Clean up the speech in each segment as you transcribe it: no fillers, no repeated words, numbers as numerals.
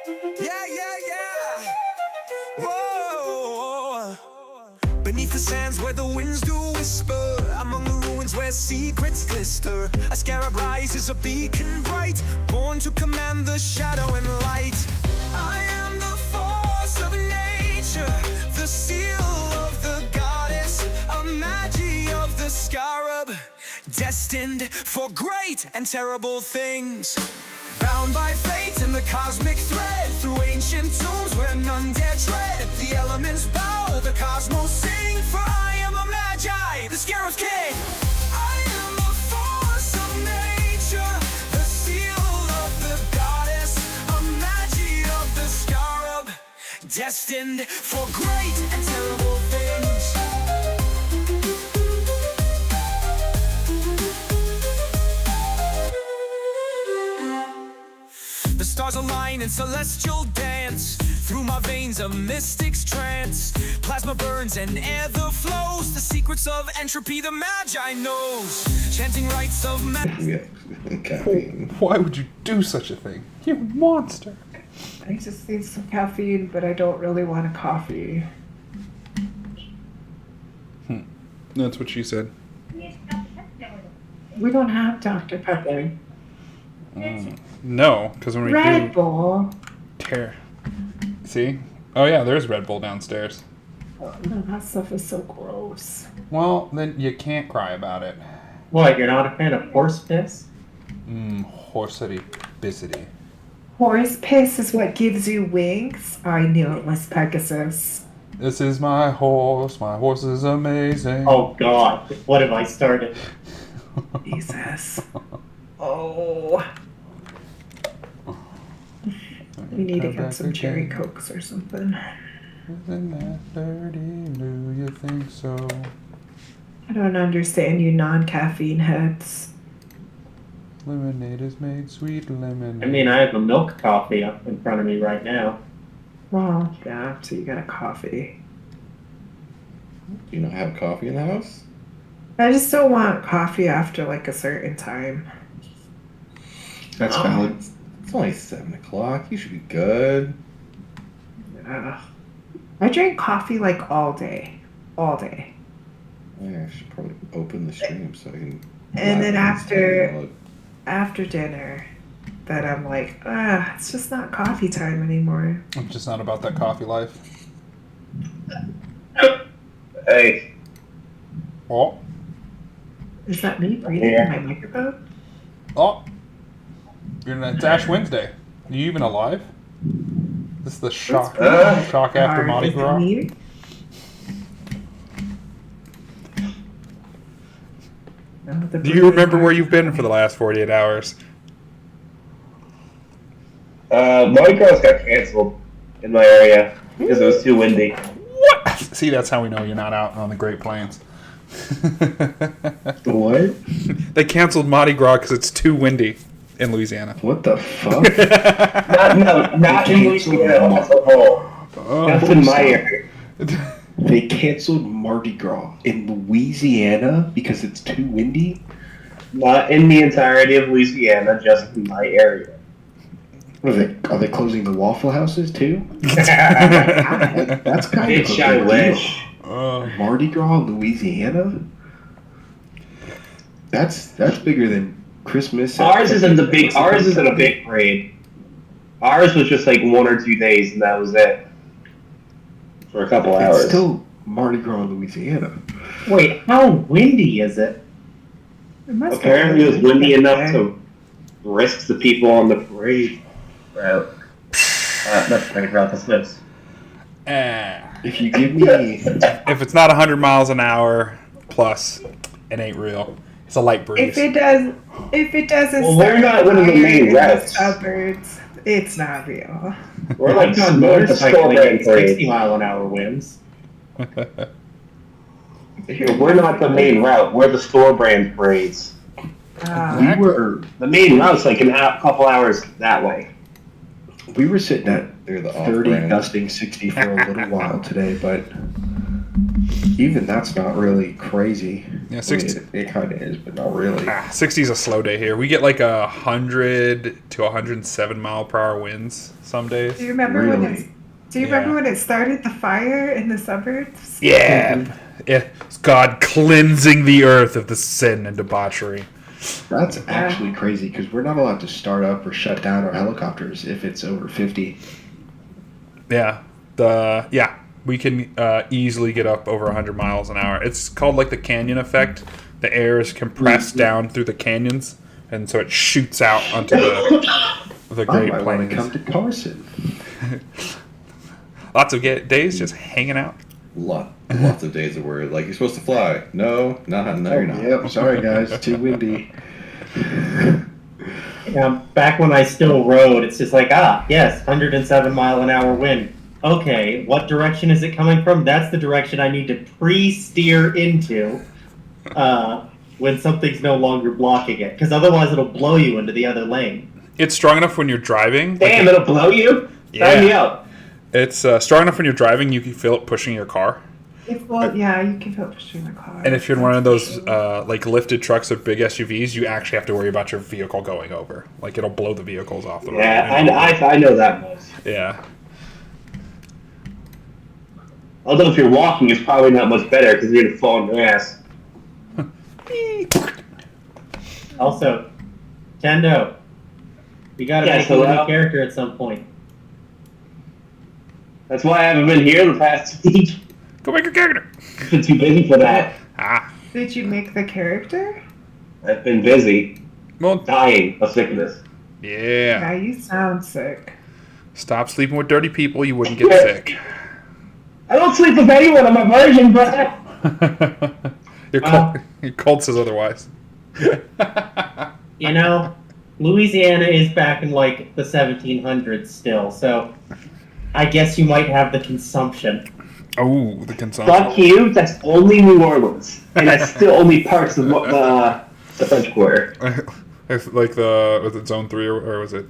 Yeah, yeah, yeah. Whoa. Beneath the sands where the winds do whisper, among the ruins where secrets glister, a scarab rises, a beacon bright, born to command the shadow and light. I am the force of nature, the seal of the goddess, a magi of the scarab, destined for great and terrible things. Bound by fate and the cosmic thread, through ancient tombs where none dare tread, the elements bow, the cosmos sing, for I am a magi, the scarab's king. I am a force of nature, the seal of the goddess, a magi of the scarab, destined for great and terrible things. The stars align in celestial dance, through my veins a mystic's trance. Plasma burns and ether flows, the secrets of entropy the magi knows. Chanting rites of Yeah, caffeine. Why would you do such a thing? You monster. I just need some caffeine, but I don't really want a coffee. That's what she said. We don't have Dr. Pepper. No, because when we Red do Bull. tear. See? Oh yeah, there's Red Bull downstairs. Oh, no, that stuff is so gross. Well, then you can't cry about it. What, you're not a fan of horse piss? Horsity bissity. Horse piss is what gives you wings? I knew it was Pegasus. This is my horse is amazing. Oh god, what have I started? Jesus. Oh. We need to get some cherry cokes or something. Isn't that dirty? Do you think so? I don't understand you non-caffeine heads. Lemonade is made sweet lemonade. I mean, I have a milk coffee up in front of me right now. Well, yeah, so you got a coffee. Do you not have coffee in the house? I just don't want coffee after like a certain time. That's valid. It's only 7 o'clock. You should be good. Yeah. I drink coffee like all day. All day. Yeah, I should probably open the stream so I can. And then after dinner, then I'm like, it's just not coffee time anymore. I'm just not about that coffee life. Hey. Oh. Is that me breathing in my microphone? Oh. It's Ash Wednesday. Are you even alive? This is the shock after Mardi Gras. Do you remember where you've been for the last 48 hours? Mardi Gras got canceled in my area because it was too windy. What? See, that's how we know you're not out on the Great Plains. What? They canceled Mardi Gras because it's too windy in Louisiana. What the fuck? not in Louisiana as a whole. That's in my area. They canceled Mardi Gras in Louisiana because it's too windy? Not in the entirety of Louisiana, just in my area. What are they closing the Waffle Houses too? That's kind of Bitch, I wish. Mardi Gras, Louisiana? That's bigger than Christmas. Ours isn't a big parade. Ours was just like 1 or 2 days, and that was it. For a couple hours. It's still Mardi Gras, Louisiana. Wait, how windy is it? Apparently, it was windy enough to risk the people on the parade route. Not parade route, that's this. If you give me... If it's not 100 miles an hour plus, it ain't real. It's a light breeze. If it doesn't Well, we're not one of the main routes. Suburbs, it's not real. We're like on motorcycling 60-mile-an-hour winds. We're not the main route. We're the store brand parades. We were... The main route's like a couple hours that way. We were sitting at 30, gusting 60 for a little while today, but even that's not really crazy. Yeah, 60. It kind of is, but not really. 60 is a slow day here. We get like 100 to 107 mile per hour winds some days. Do you remember when Really? it? Do you remember when it started the fire in the suburbs? Yeah. It's God cleansing the earth of the sin and debauchery. That's actually crazy because we're not allowed to start up or shut down our helicopters if it's over 50. Yeah. We can easily get up over 100 miles an hour. It's called like the canyon effect. The air is compressed down through the canyons, and so it shoots out onto the Great I might want to Plains. come to Carson. Lots of days just hanging out. Lots of days of where like you're supposed to fly. No, you're not. Yep, sorry guys, too windy. Back when I still rode, it's just like, yes, 107 mile an hour wind. Okay, what direction is it coming from? That's the direction I need to pre-steer into when something's no longer blocking it. Because otherwise it'll blow you into the other lane. It's strong enough when you're driving. Damn, it'll blow you? Yeah. Sign me up. It's strong enough when you're driving, you can feel it pushing your car. Yeah, you can feel pushing the car. And if you're in one of those like lifted trucks with big SUVs, you actually have to worry about your vehicle going over. Like it'll blow the vehicles off the road. Yeah, I know that much. Yeah. Although if you're walking, it's probably not much better because you're going to fall on your ass. Also, Tendo, you got to make a new character at some point. That's why I haven't been here the past week. Go make your character. I've been too busy for that. Did you make the character? I've been busy. Well, Dying of sickness. yeah. Yeah, you sound sick. Stop sleeping with dirty people. You wouldn't get sick. I don't sleep with anyone. I'm a virgin, but Your cult says otherwise. you know, Louisiana is back in like the 1700s still, so I guess you might have the consumption. Oh, the consumption. Fuck you. That's only New Orleans, and that's still only parts of the French Quarter. Like was it Zone 3 or was it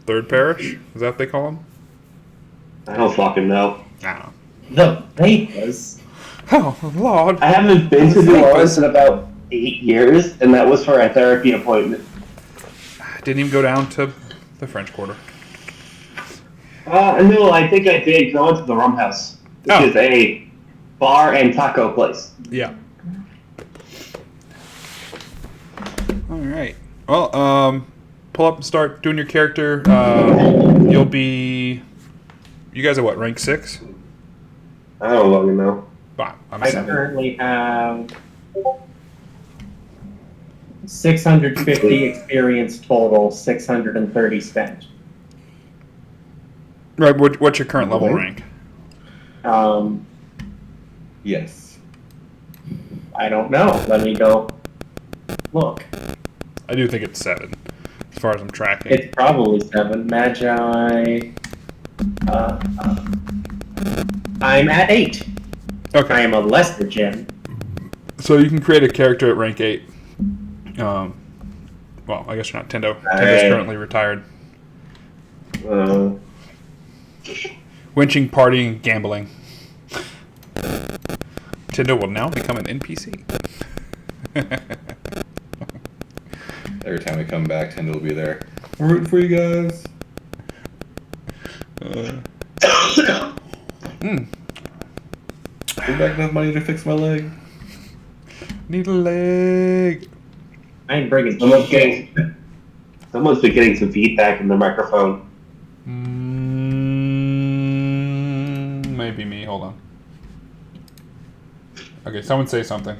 Third Parish? Is that what they call them? I don't fucking know. I don't know. The Vegas. Oh, Lord. I haven't been to New Orleans in about 8 years, and that was for a therapy appointment. Didn't even go down to the French Quarter. No, I think I did go into the Rum House, which is a bar and taco place. Yeah. All right. Well, pull up and start doing your character. You'll be... You guys are what, rank 6? I don't fucking know. Wow, I'm I 7. currently have 650 experience total, 630 spent. Right, what's your current level rank? Yes. I don't know. Let me go look. I do think it's 7, as far as I'm tracking. It's probably 7. Magi. I'm at 8. Okay. I am a lesser gem. So you can create a character at rank 8. Well, I guess you're not Tendo. Tendo's currently retired. Winching, partying, gambling. Tendo will now become an NPC. Every time we come back, Tendo will be there. We're rooting for you guys. Bring back enough money to fix my leg. Need a leg. I ain't bringing Someone's been getting some feedback in the microphone. Maybe me. Hold on. Okay, someone say something.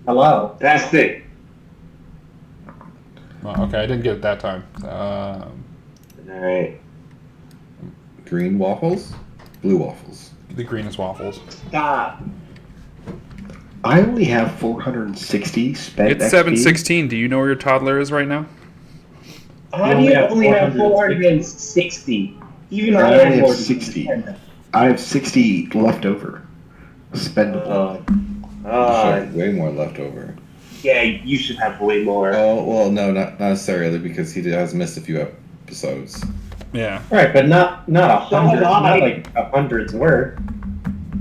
Hello. That's it. Well, okay, I didn't get it that time. Alright. Green waffles, blue waffles. The green is waffles. Stop. I only have 460 spent. It's XP. 7:16. Do you know where your toddler is right now? How do you only have 460? Even I I only have have 60. I have 60 left over. Spendable. You should have way more left over. Yeah, you should have way more. Oh, well, no, not necessarily, because he has missed a few episodes. Yeah. Right, but not 100. Not like 100's worth.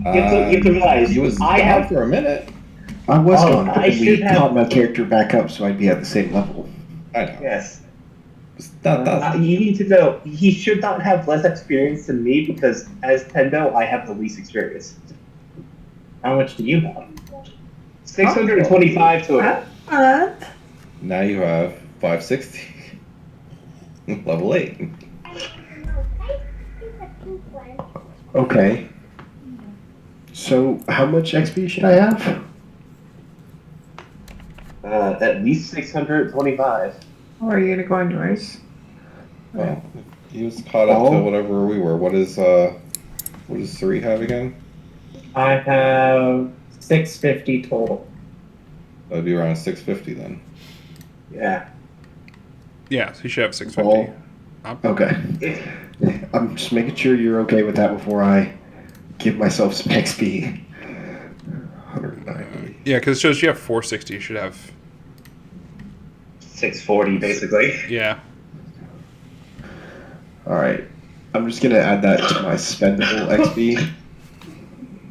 You have to realize, He was I gone have for a minute. I was Oh, gone, but I then we should have- caught my character back up so I'd be at the same level. I know. Yes. That's You need to know, he should not have less experience than me because as Tendo, I have the least experience. How much do you have? 625 total. now you have 560. Level 8. Okay. So, how much XP should I have? At least 625. Oh, are you gonna go on yours? Well, he was caught up to whatever we were. What does 3 have again? I have 650 total. That'd be around 650 then. Yeah. Yeah, so you should have 650. Okay. I'm just making sure you're okay with that before I give myself some XP. 190. Yeah, because it shows you have 460. You should have. 640, basically. Yeah. Alright. I'm just gonna add that to my spendable XP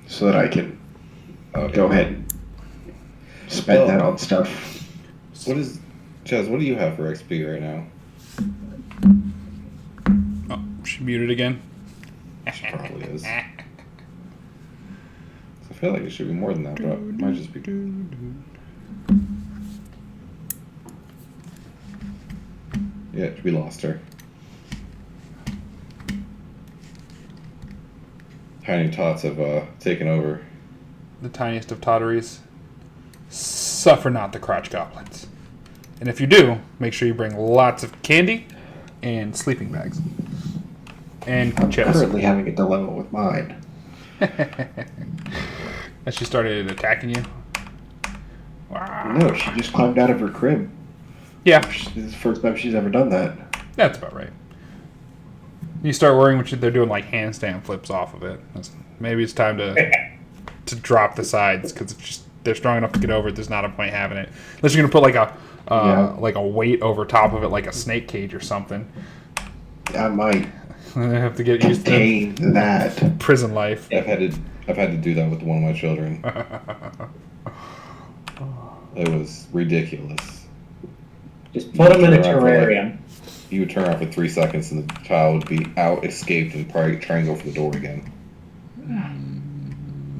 so that I can go ahead and spend that on stuff. What is, Chaz? What do you have for XP right now? Oh, she muted again. She probably is. I feel like it should be more than that, but it might just be. Yeah, we lost her. Tiny tots have taken over. The tiniest of totteries. Suffer not the crotch goblins. And if you do, make sure you bring lots of candy and sleeping bags. And I'm chips. currently having a dilemma with mine. As she started attacking you. Wow. No, she just climbed out of her crib. Yeah, This is the first time she's ever done that. that's about right. You start worrying when they're doing like handstand flips off of it. Maybe it's time to drop the sides because they're strong enough to get over it. There's not a point having it unless you're gonna put like a weight over top of it, like a snake cage or something. I might I have to get used to contain that. prison life. Yeah, I've had to do that with one of my children. It was ridiculous. Just put them in a Turn around for, like, terrarium. You would turn around for 3 seconds and the child would be out, escaped, and probably try and go for the door again.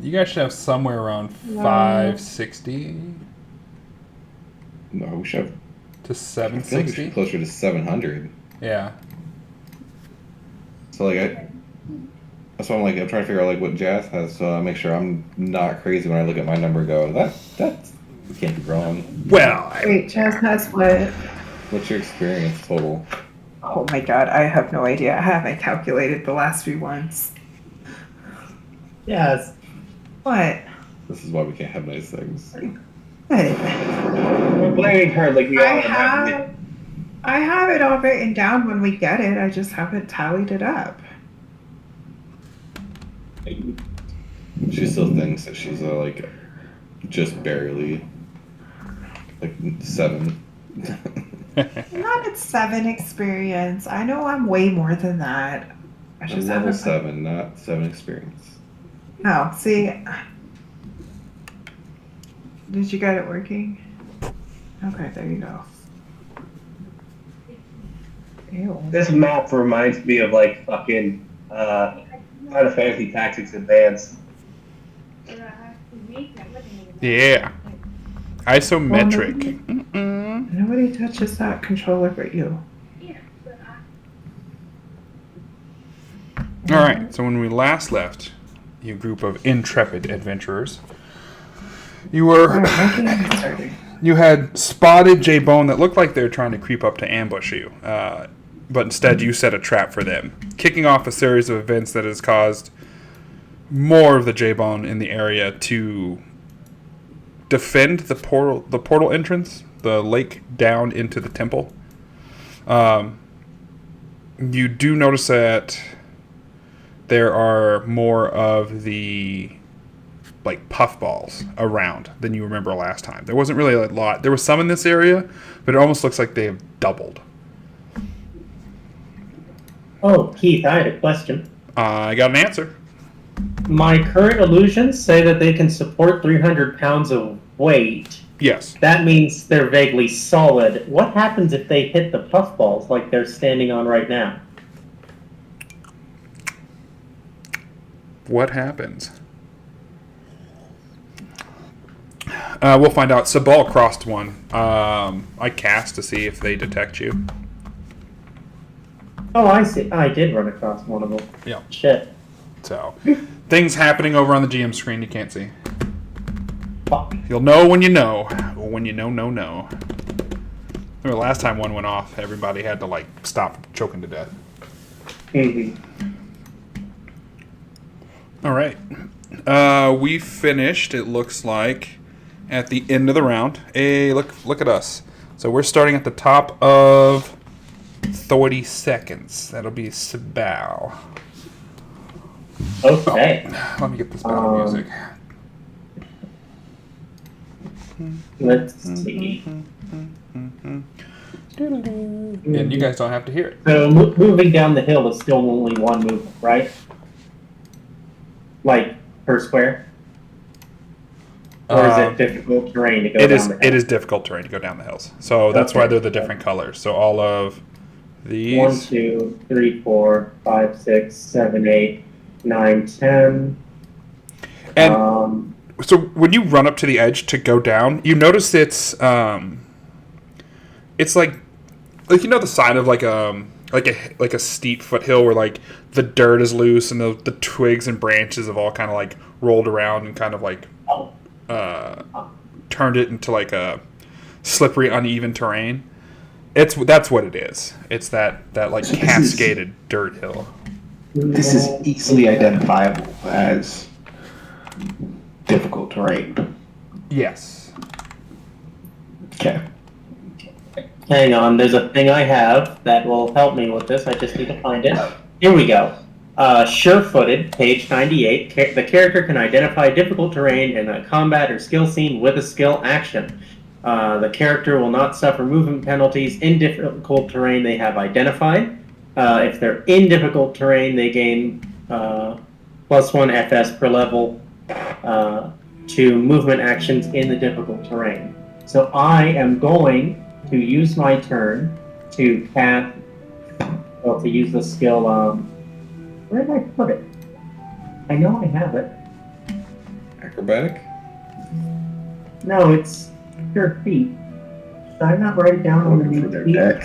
You guys should have somewhere around 560 No, we should have. to I feel like we should be 760. closer to 700. Yeah. So that's why I'm trying to figure out like what Jazz has, so I make sure I'm not crazy when I look at my number and go, that's we can't be wrong. Well, Wait, Jazz has what? What's your experience total? Oh my god, I have no idea. I haven't calculated the last few ones. Yes. What? This is why we can't have nice things. What? We're blaming her like we all have. I have it all written down when we get it. I just haven't tallied it up. She still thinks that she's like just barely like 7. I'm not at 7 experience. I know I'm way more than that. I just Level haven't. 7, not 7 experience. Oh, see. Did you get it working? Okay, there you go. Ew. This map reminds me of like fucking Final Fantasy Tactics Advance. yeah. Isometric. Nobody touches that controller but you. All right. So when we last left, you group of intrepid adventurers, you Alright, were my game is starting. you had spotted Jeabon that looked like they were trying to creep up to ambush you, but instead you set a trap for them, kicking off a series of events that has caused more of the Jeabon in the area to defend the portal entrance, the lake down into the temple. You do notice that there are more of the like puffballs around than you remember last time. There wasn't really a lot. There was some in this area, but it almost looks like they have doubled. Oh, Keith, I had a question. I got an answer. My current illusions say that they can support 300 pounds of weight, Yes. that means they're vaguely solid. What happens if they hit the puffballs like they're standing on right now? What happens? We'll find out. Sabal crossed one. I cast to see if they detect you. Oh, I see. I did run across one of them. Yeah. Shit. So, things happening over on the GM screen you can't see. Fuck. You'll know when you know. When you know, no. Remember last time one went off, everybody had to, like, stop choking to death. Mm-hmm. All right. We finished, it looks like, at the end of the round. Hey, look at us. So we're starting at the top of 30 seconds. That'll be Sabal. Okay. Let me get this battle music. Let's see. And you guys don't have to hear it. So moving down the hill is still only one movement, right? Like per square? Or is it difficult terrain to go down the hill? It is difficult terrain to go down the hills. So that's why they're the different colors. So all of these. 1, 2, 3, 4, 5, 6, 7, 8, 9, 10. And so when you run up to the edge to go down, you notice it's like you know the side of like a steep foothill where like the dirt is loose and the twigs and branches have all kind of like rolled around and kind of like turned it into like a slippery, uneven terrain. That's what it is. It's that like So cascaded dirt hill. This is easily identifiable as difficult terrain. Yes. Okay. Hang on, there's a thing I have that will help me with this. I just need to find it. Here we go. Sure-footed, page 98. The character can identify difficult terrain in a combat or skill scene with a skill action. The character will not suffer movement penalties in difficult terrain they have identified. If they're in difficult terrain, they gain +1 FS per level to movement actions in the difficult terrain. So I am going to use my turn to cast, well, to use the skill, where did I put it? I know I have it. Acrobatic? No, it's your feet. Did I not write it down on Looking for the their feet? deck.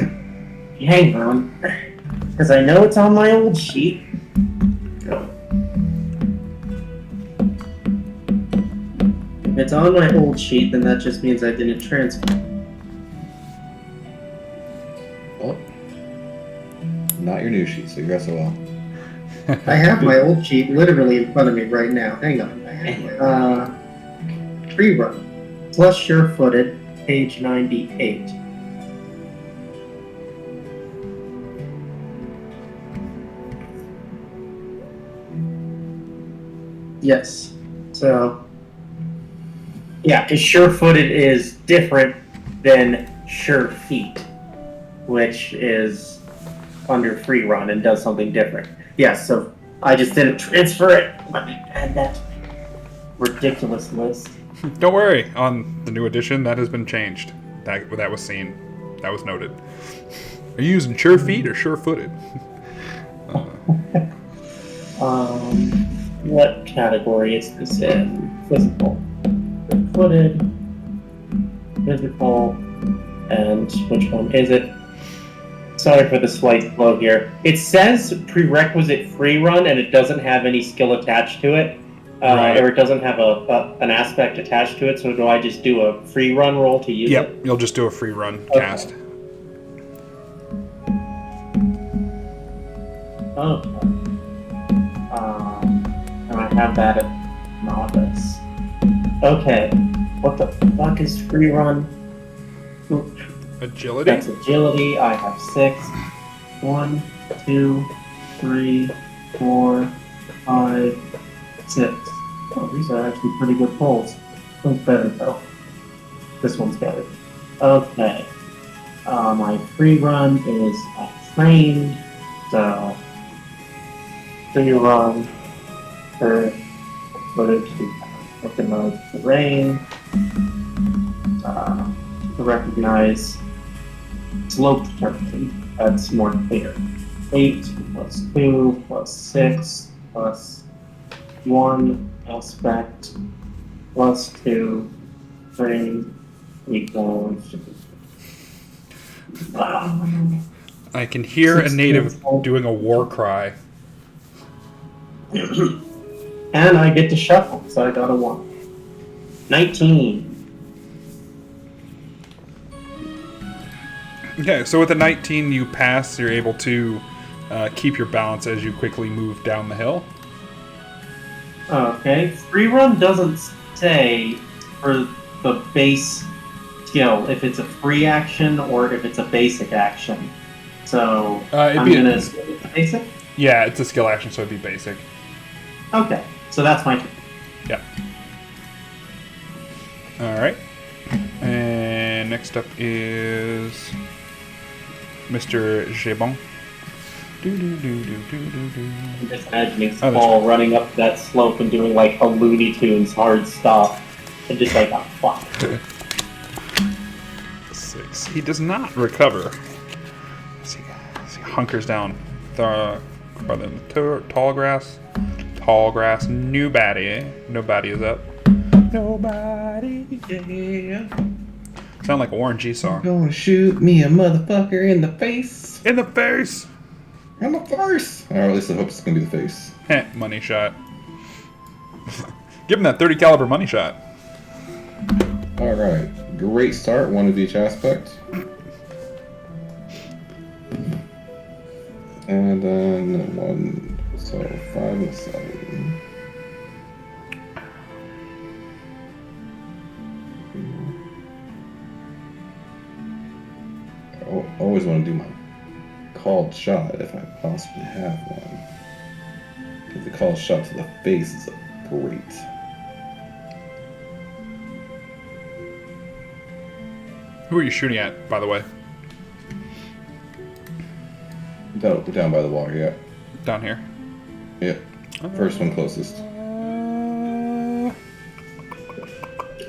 Hang on. Because I know it's on my old sheet. If it's on my old sheet, then that just means I didn't transfer. Well, not your new sheet, so you're so well. I have my old sheet literally in front of me right now. Hang on. Free run. Plus sure-footed, page 98. Yes. So, yeah, because sure-footed is different than sure-feet, which is under free run and does something different. Yes, so I just didn't transfer it. Let me add that to my ridiculous list. Don't worry. On the new edition, that has been changed. That was seen. That was noted. Are you using sure feet or sure footed? What category is this in? Physical. Footed. Physical. And which one is it? Sorry for the slight flow here. It says prerequisite free run and it doesn't have any skill attached to it. Right. Or it doesn't have an aspect attached to it, so do I just do a free run roll to use it? Yep, you'll just do a free run cast. Okay. And I have that at novice. Okay. What the fuck is free run? Oop. Agility? That's agility. I have 6. 1, 2, 3, 4, 5, 6. Oh, these are actually pretty good pulls. One's better though. This one's better. Okay. My free run is trained, so free run for to recognize terrain. recognize slope terrain. That's more clear. 8 plus 2 plus 6 plus 1 aspect plus 2 3 equals. I can hear a native doing a war cry. And I get to shuffle, so I got a 1. 19. Okay, so with a 19 you pass, you're able to keep your balance as you quickly move down the hill. Okay, free run doesn't say for the base skill if it's a free action or if it's a basic action. So I'm gonna assume it's basic. Yeah, it's a skill action, so it'd be basic. Okay, so that's my turn. Yep. All right. And next up is Mr. Jeabon. I'm just imagining Oh, Paul running up that slope and doing like a Looney Tunes hard stop, and just like, oh fuck. 6. He does not recover. As he hunkers down by the tall grass. Tall grass. Nobody. Nobody is up. Nobody. Yeah. Sound like a Warren G song. Gonna shoot me a motherfucker in the face. In the face. I'm a farce. Or at least I hope it's gonna be the face. Heh, money shot. Give him that 30 caliber money shot. All right, great start. One of each aspect. And then 1, so 5 and 7. I always want to do my called shot if I possibly have one. Because the called shot to the face is great. Who are you shooting at, by the way? Down by the water, yeah. Down here. Yep. First one closest.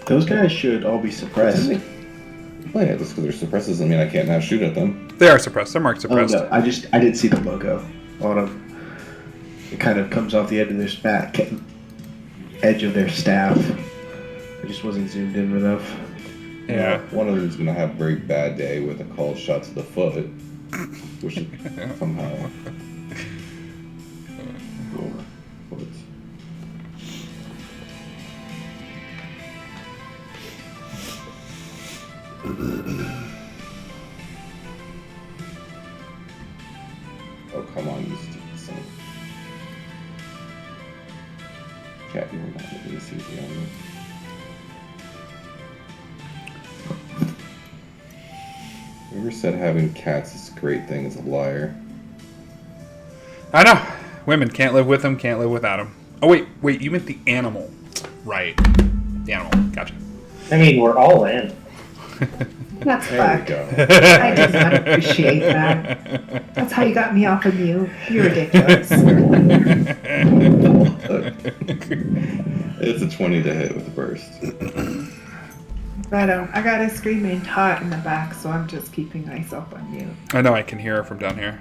Those guys should all be suppressed. Well, yeah, just because they're suppressed doesn't mean I can't now shoot at them. They are suppressed. They're marked suppressed. Oh, no, I didn't see the logo on them. It kind of comes off the edge of their edge of their staff. It just wasn't zoomed in enough. Yeah. One of them is going to have a very bad day with a called shot to the foot, which is somehow. Foot. Oh, come on, you stupid son. Cat, you were not making this easy on me. Whoever said having cats is a great thing is a liar. I know. Women can't live with them, can't live without them. Oh, wait, you meant the animal. Right. The animal. Gotcha. I mean, we're all in. That's There we fucked. go. I did not appreciate that. That's how you got me off of mute. You're ridiculous. It's a 20 to hit with the burst. But I got a screaming tot in the back, so I'm just keeping myself on mute. I know I can hear her from down here.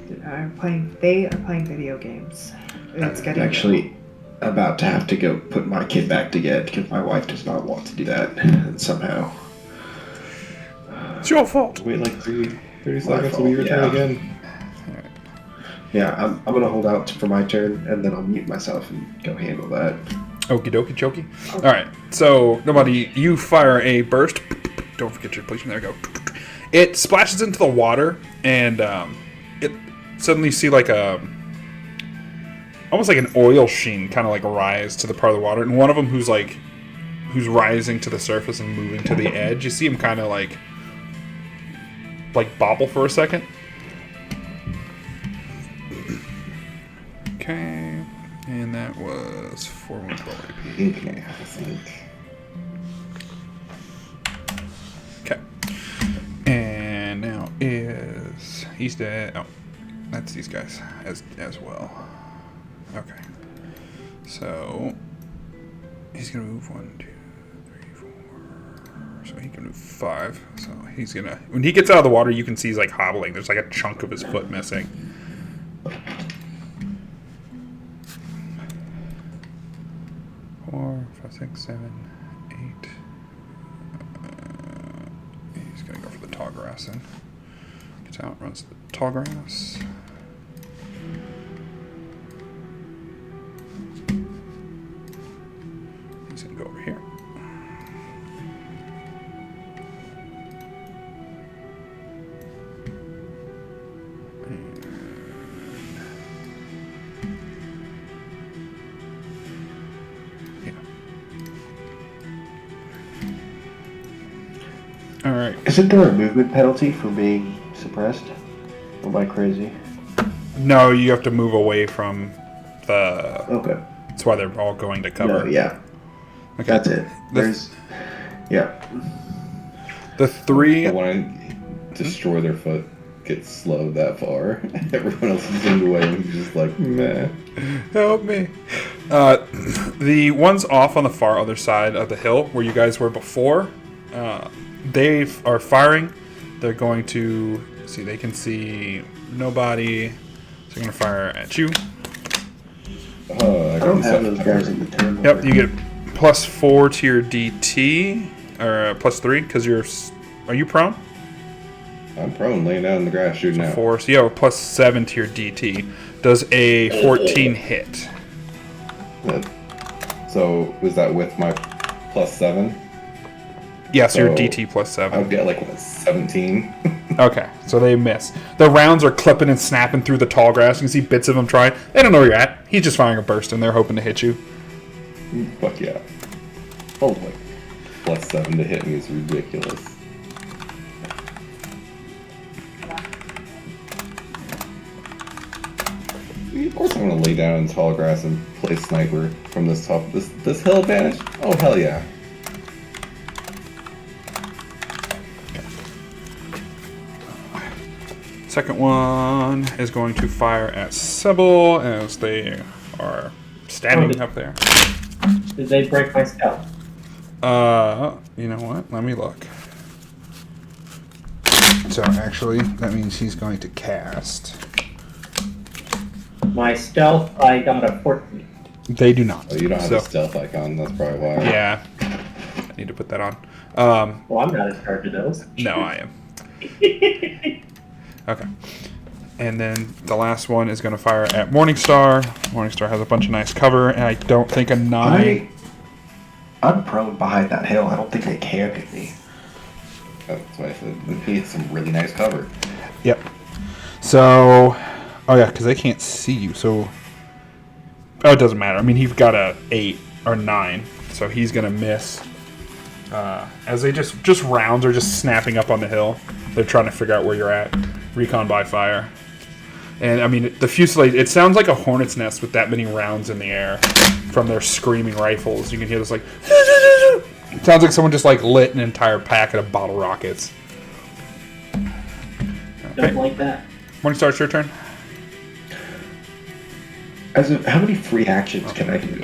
They are playing video games. It's I'm getting actually about to have to go put my kid back to bed because my wife does not want to do that. And somehow. It's your fault. Wait like 30 My seconds till your fault, turn yeah. again. Yeah, I'm going to hold out for my turn and then I'll mute myself and go handle that. Okie dokie chokey. Alright, so nobody, you fire a burst. Don't forget your policeman. There we go. It splashes into the water and it suddenly you see like almost like an oil sheen kind of like rise to the part of the water. And one of them who's rising to the surface and moving to the edge, you see him kind of like bobble for a second. Okay, and that was 412 AP. Okay, I think. Okay, and now he's dead. Oh, that's these guys as well. Okay, so he's gonna move 1, 2, 3, 4. So he can move 5. So he's gonna. When he gets out of the water, you can see he's like hobbling. There's like a chunk of his foot missing. 4, 5, 6, 7, 8. He's gonna go for the tall grass then. Gets out, runs the tall grass. He's gonna go over here. All right. Isn't there a movement penalty for being suppressed? Am I crazy? No, you have to move away from the. Okay. That's why they're all going to cover. No, yeah. Okay. That's it. There's. Yeah. The 3. But when I destroy their foot, gets slowed that far, everyone else is in the way, and he's just like, meh. Help me. The ones off on the far other side of the hill where you guys were before, they are firing. They're going to see. They can see nobody. So they're going to fire at you. I don't have those guys in the turn. Yep, you get +4 to your DT, or +3 because you're. Are you prone? I'm prone, laying down in the grass, shooting out. 4. So you have a +7 to your DT. Does a 14 hit? So was that with my +7? Yeah, so your So, DT +7. I would get like what, 17. Okay, so they miss. The rounds are clipping and snapping through the tall grass. You can see bits of them trying. They don't know where you're at. He's just firing a burst, and they're hoping to hit you. Fuck yeah. Oh, like +7 to hit me is ridiculous. Of course I'm gonna lay down in tall grass and play sniper from this top this hill advantage. Oh hell yeah. Second one is going to fire at Sybil as they are standing up there. Did they break my stealth? You know what? Let me look. So actually, that means he's going to cast. My stealth, I got a 14. They do not. Oh, you don't have So- a stealth icon, that's probably why. Yeah. I need to put that on. Well, I'm not in charge of those. No, I am. Okay. And then the last one is going to fire at Morningstar. Morningstar has a bunch of nice cover, and I don't think a 9. I'm prone behind that hill. I don't think they can hit me. That's why I said he had some really nice cover. Yep. So, oh yeah, because they can't see you. So, oh, it doesn't matter. I mean, he's got a 8 or 9, so he's gonna miss. As they just rounds are just snapping up on the hill. They're trying to figure out where you're at. Recon by fire. And I mean, the fusillade. It sounds like a hornet's nest with that many rounds in the air from their screaming rifles. You can hear this like. It sounds like someone just like lit an entire packet of bottle rockets. Don't like that. Morningstar, it's your turn. How many free actions can I do?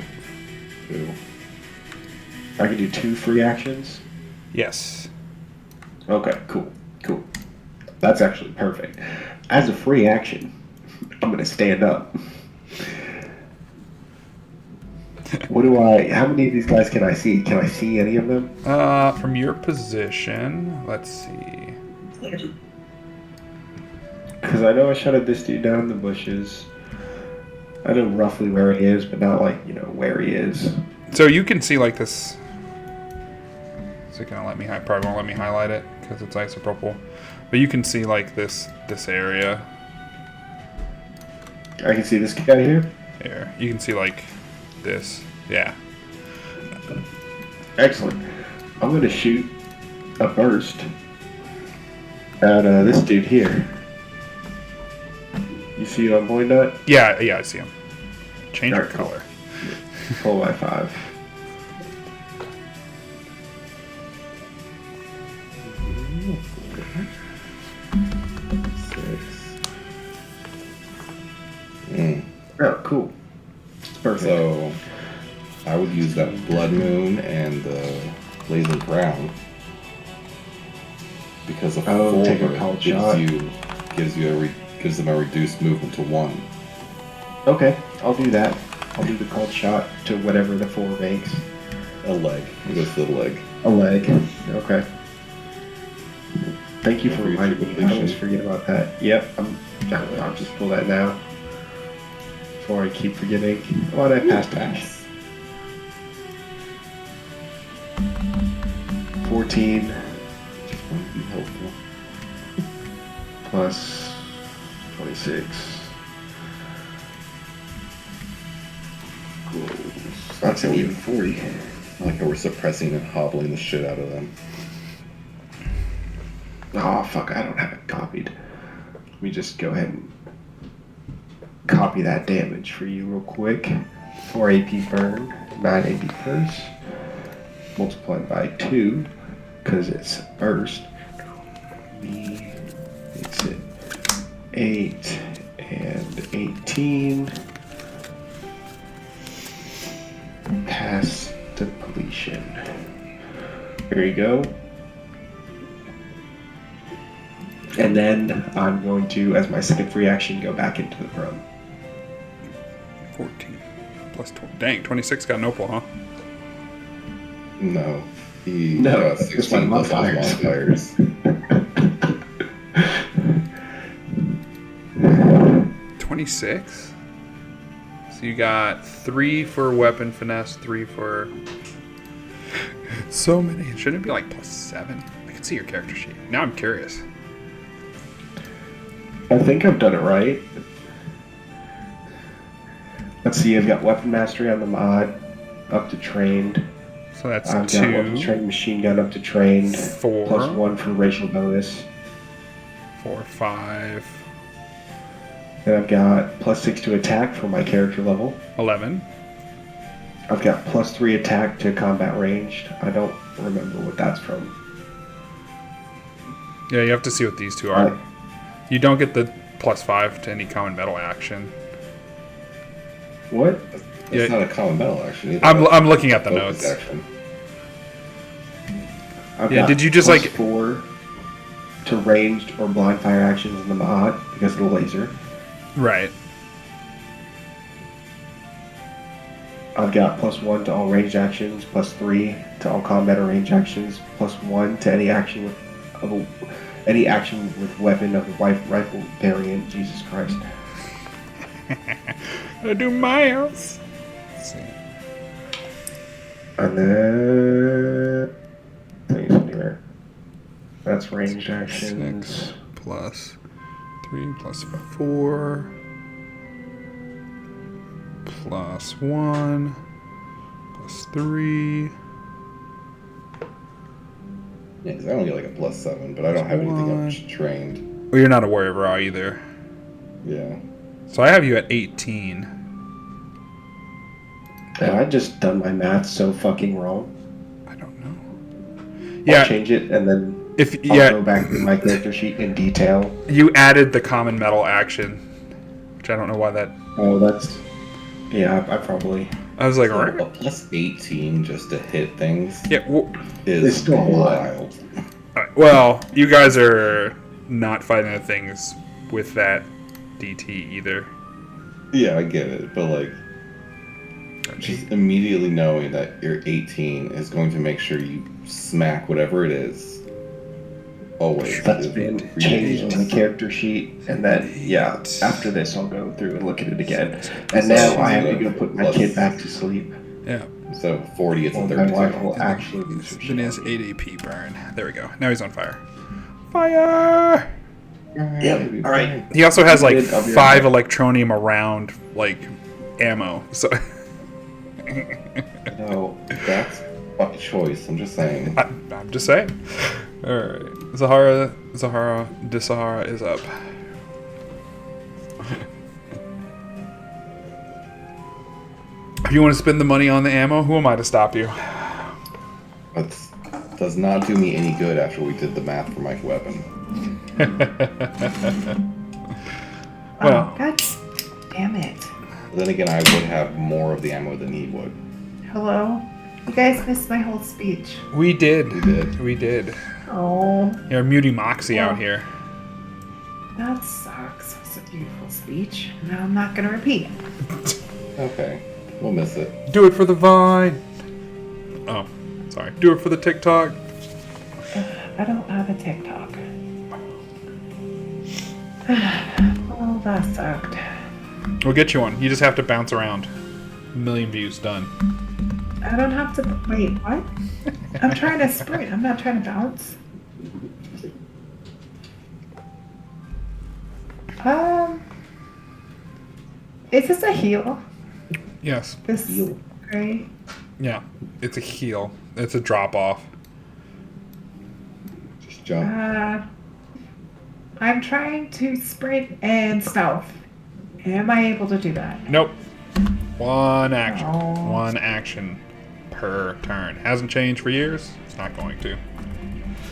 I can do 2 free actions? Yes. Okay, cool. That's actually perfect. As a free action, I'm gonna stand up. How many of these guys can I see? Can I see any of them? From your position, let's see. Because I know I shut this dude down in the bushes. I know roughly where he is, but not like, where he is. So you can see like this. Is it gonna let me? Probably won't let me highlight it because it's isopropyl. But you can see like this area. I can see this guy here? Here, you can see like this. Yeah. Excellent. I'm going to shoot a burst at this dude here. You see what I'm pointing at? Yeah, I see him. Change your Alright, cool. color. Pull by 5. Oh, cool. Perfect. So I would use that blood moon and the blazing crown because a take a four cold gives shot. gives them a reduced movement to 1. Okay, I'll do that. I'll do the cold shot to whatever the 4 makes. A leg. It goes to the leg. A leg. Okay. Thank you for For your reminding me. I completion. always forget about that. Yep, I'll just pull that now. Before I keep forgetting. Oh, I passed pass. 14 Just want to be helpful. plus 26. Cool. That's an even 40. I like how we're suppressing and hobbling the shit out of them. Oh, fuck, I don't have it copied. Let me just go ahead and copy that damage for you real quick. 4 AP burn, 9 AP first. Multiplied by 2, because it's burst. Makes it 8 and 18. Pass depletion. Here you go. And then I'm going to, as my second free action, go back into the prone. 14 plus 20. Dang, 26 got an opal, huh? No. He No, got it's 16 my plus his modifiers. modifiers. 26? So you got 3 for weapon finesse, 3 for... So many. Shouldn't it be like plus 7? I can see your character sheet. Now I'm curious. I think I've done it right. Let's see, I've got weapon mastery on the mod, up to trained. So that's I've got weapon 2, trained machine gun up to trained. 4, Plus 1 for racial bonus. 4, 5, And I've got plus 6 to attack for my character level. 11. I've got plus 3 attack to combat ranged. I don't remember what that's from. Yeah, you have to see what these two are. You don't get the plus 5 to any common metal action. What? That's Yeah. not a common battle action either. I'm looking at the Focus notes. action. I've Yeah, got did you just, plus like- 4 to ranged or blind fire actions in the mod because of the laser. Right. I've got plus 1 to all ranged actions, plus 3 to all combat or range actions, plus 1 to any action with weapon of the rifle variant. Jesus Christ. I do miles. Let's see. And then please anywhere. That's ranged actions. 6 plus 3 plus 4 plus 1 plus 3. Yeah, because I only get like a plus 7, but I don't have anything One. up trained. Well, you're not a warrior of raw either. Yeah. So I have you at 18. Have I just done my math so fucking wrong? I don't know. I'll Yeah, change it and then if I'll go back to my character sheet in detail. you added the common metal action, which I don't know why that. Oh, that's... Yeah, I probably... I was like, So alright. a plus 18 just to hit things Yeah. is It's still a lot. wild. Alright, well, you guys are not fighting the things with that DT either. Yeah, I get it, but like, just immediately knowing that you're 18 is going to make sure you smack whatever it is. Always. That's is been ridiculous. changed in the character sheet, and then, yeah, after this I'll go through and look at it again. And now I have to go put my kid back to sleep. Yeah. So 40, it's a Or my 32. wife will actually lose her Then he has shit. 8 AP burn. There we go. Now he's on fire. Fire! Yep, alright. He also has like I'll be 5 right back. electronium around like ammo. So No, that's a choice. I'm just saying. I'm just saying. Alright. Sahara is up. If you want to spend the money on the ammo, who am I to stop you? That does not do me any good after we did the math for my weapon. Well. Oh, God damn it. But then again, I would have more of the ammo than he would. Hello? You guys missed my whole speech. We did. We did. We did. Oh, You're muting Moxie out here. that sucks. It's a beautiful speech. Now I'm not gonna repeat it. Okay. We'll miss it. Do it for the Vine. Oh, sorry. Do it for the TikTok. I don't have a TikTok. Oh, that sucked. We'll get you one. You just have to bounce around. 1 million views. Done. I don't have to. Wait, what? I'm trying to sprint. I'm not trying to bounce. Is this a heel? Yes. This right? Yeah. It's a heel. It's a drop off. Just jump. I'm trying to sprint and stealth. Am I able to do that? Nope. One action. Oh. One action per turn. Hasn't changed for years. It's not going to.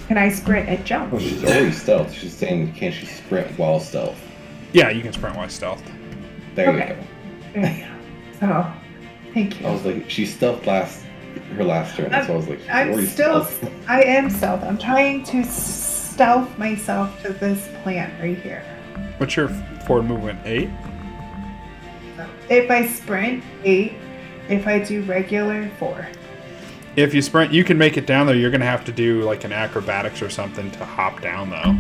Can I sprint and jump? Oh, she's already stealth. She's saying, can she sprint while stealth? Yeah, you can sprint while stealth. There Okay. you go. There you go. So, thank you. I was like, she stealthed her last turn. So I was like, she's I'm already still. stealth. I am stealth. I'm trying to stealth myself to this plant right here. What's your forward movement? 8? If I sprint, 8. If I do regular, 4. If you sprint, you can make it down there. You're going to have to do like an acrobatics or something to hop down, though.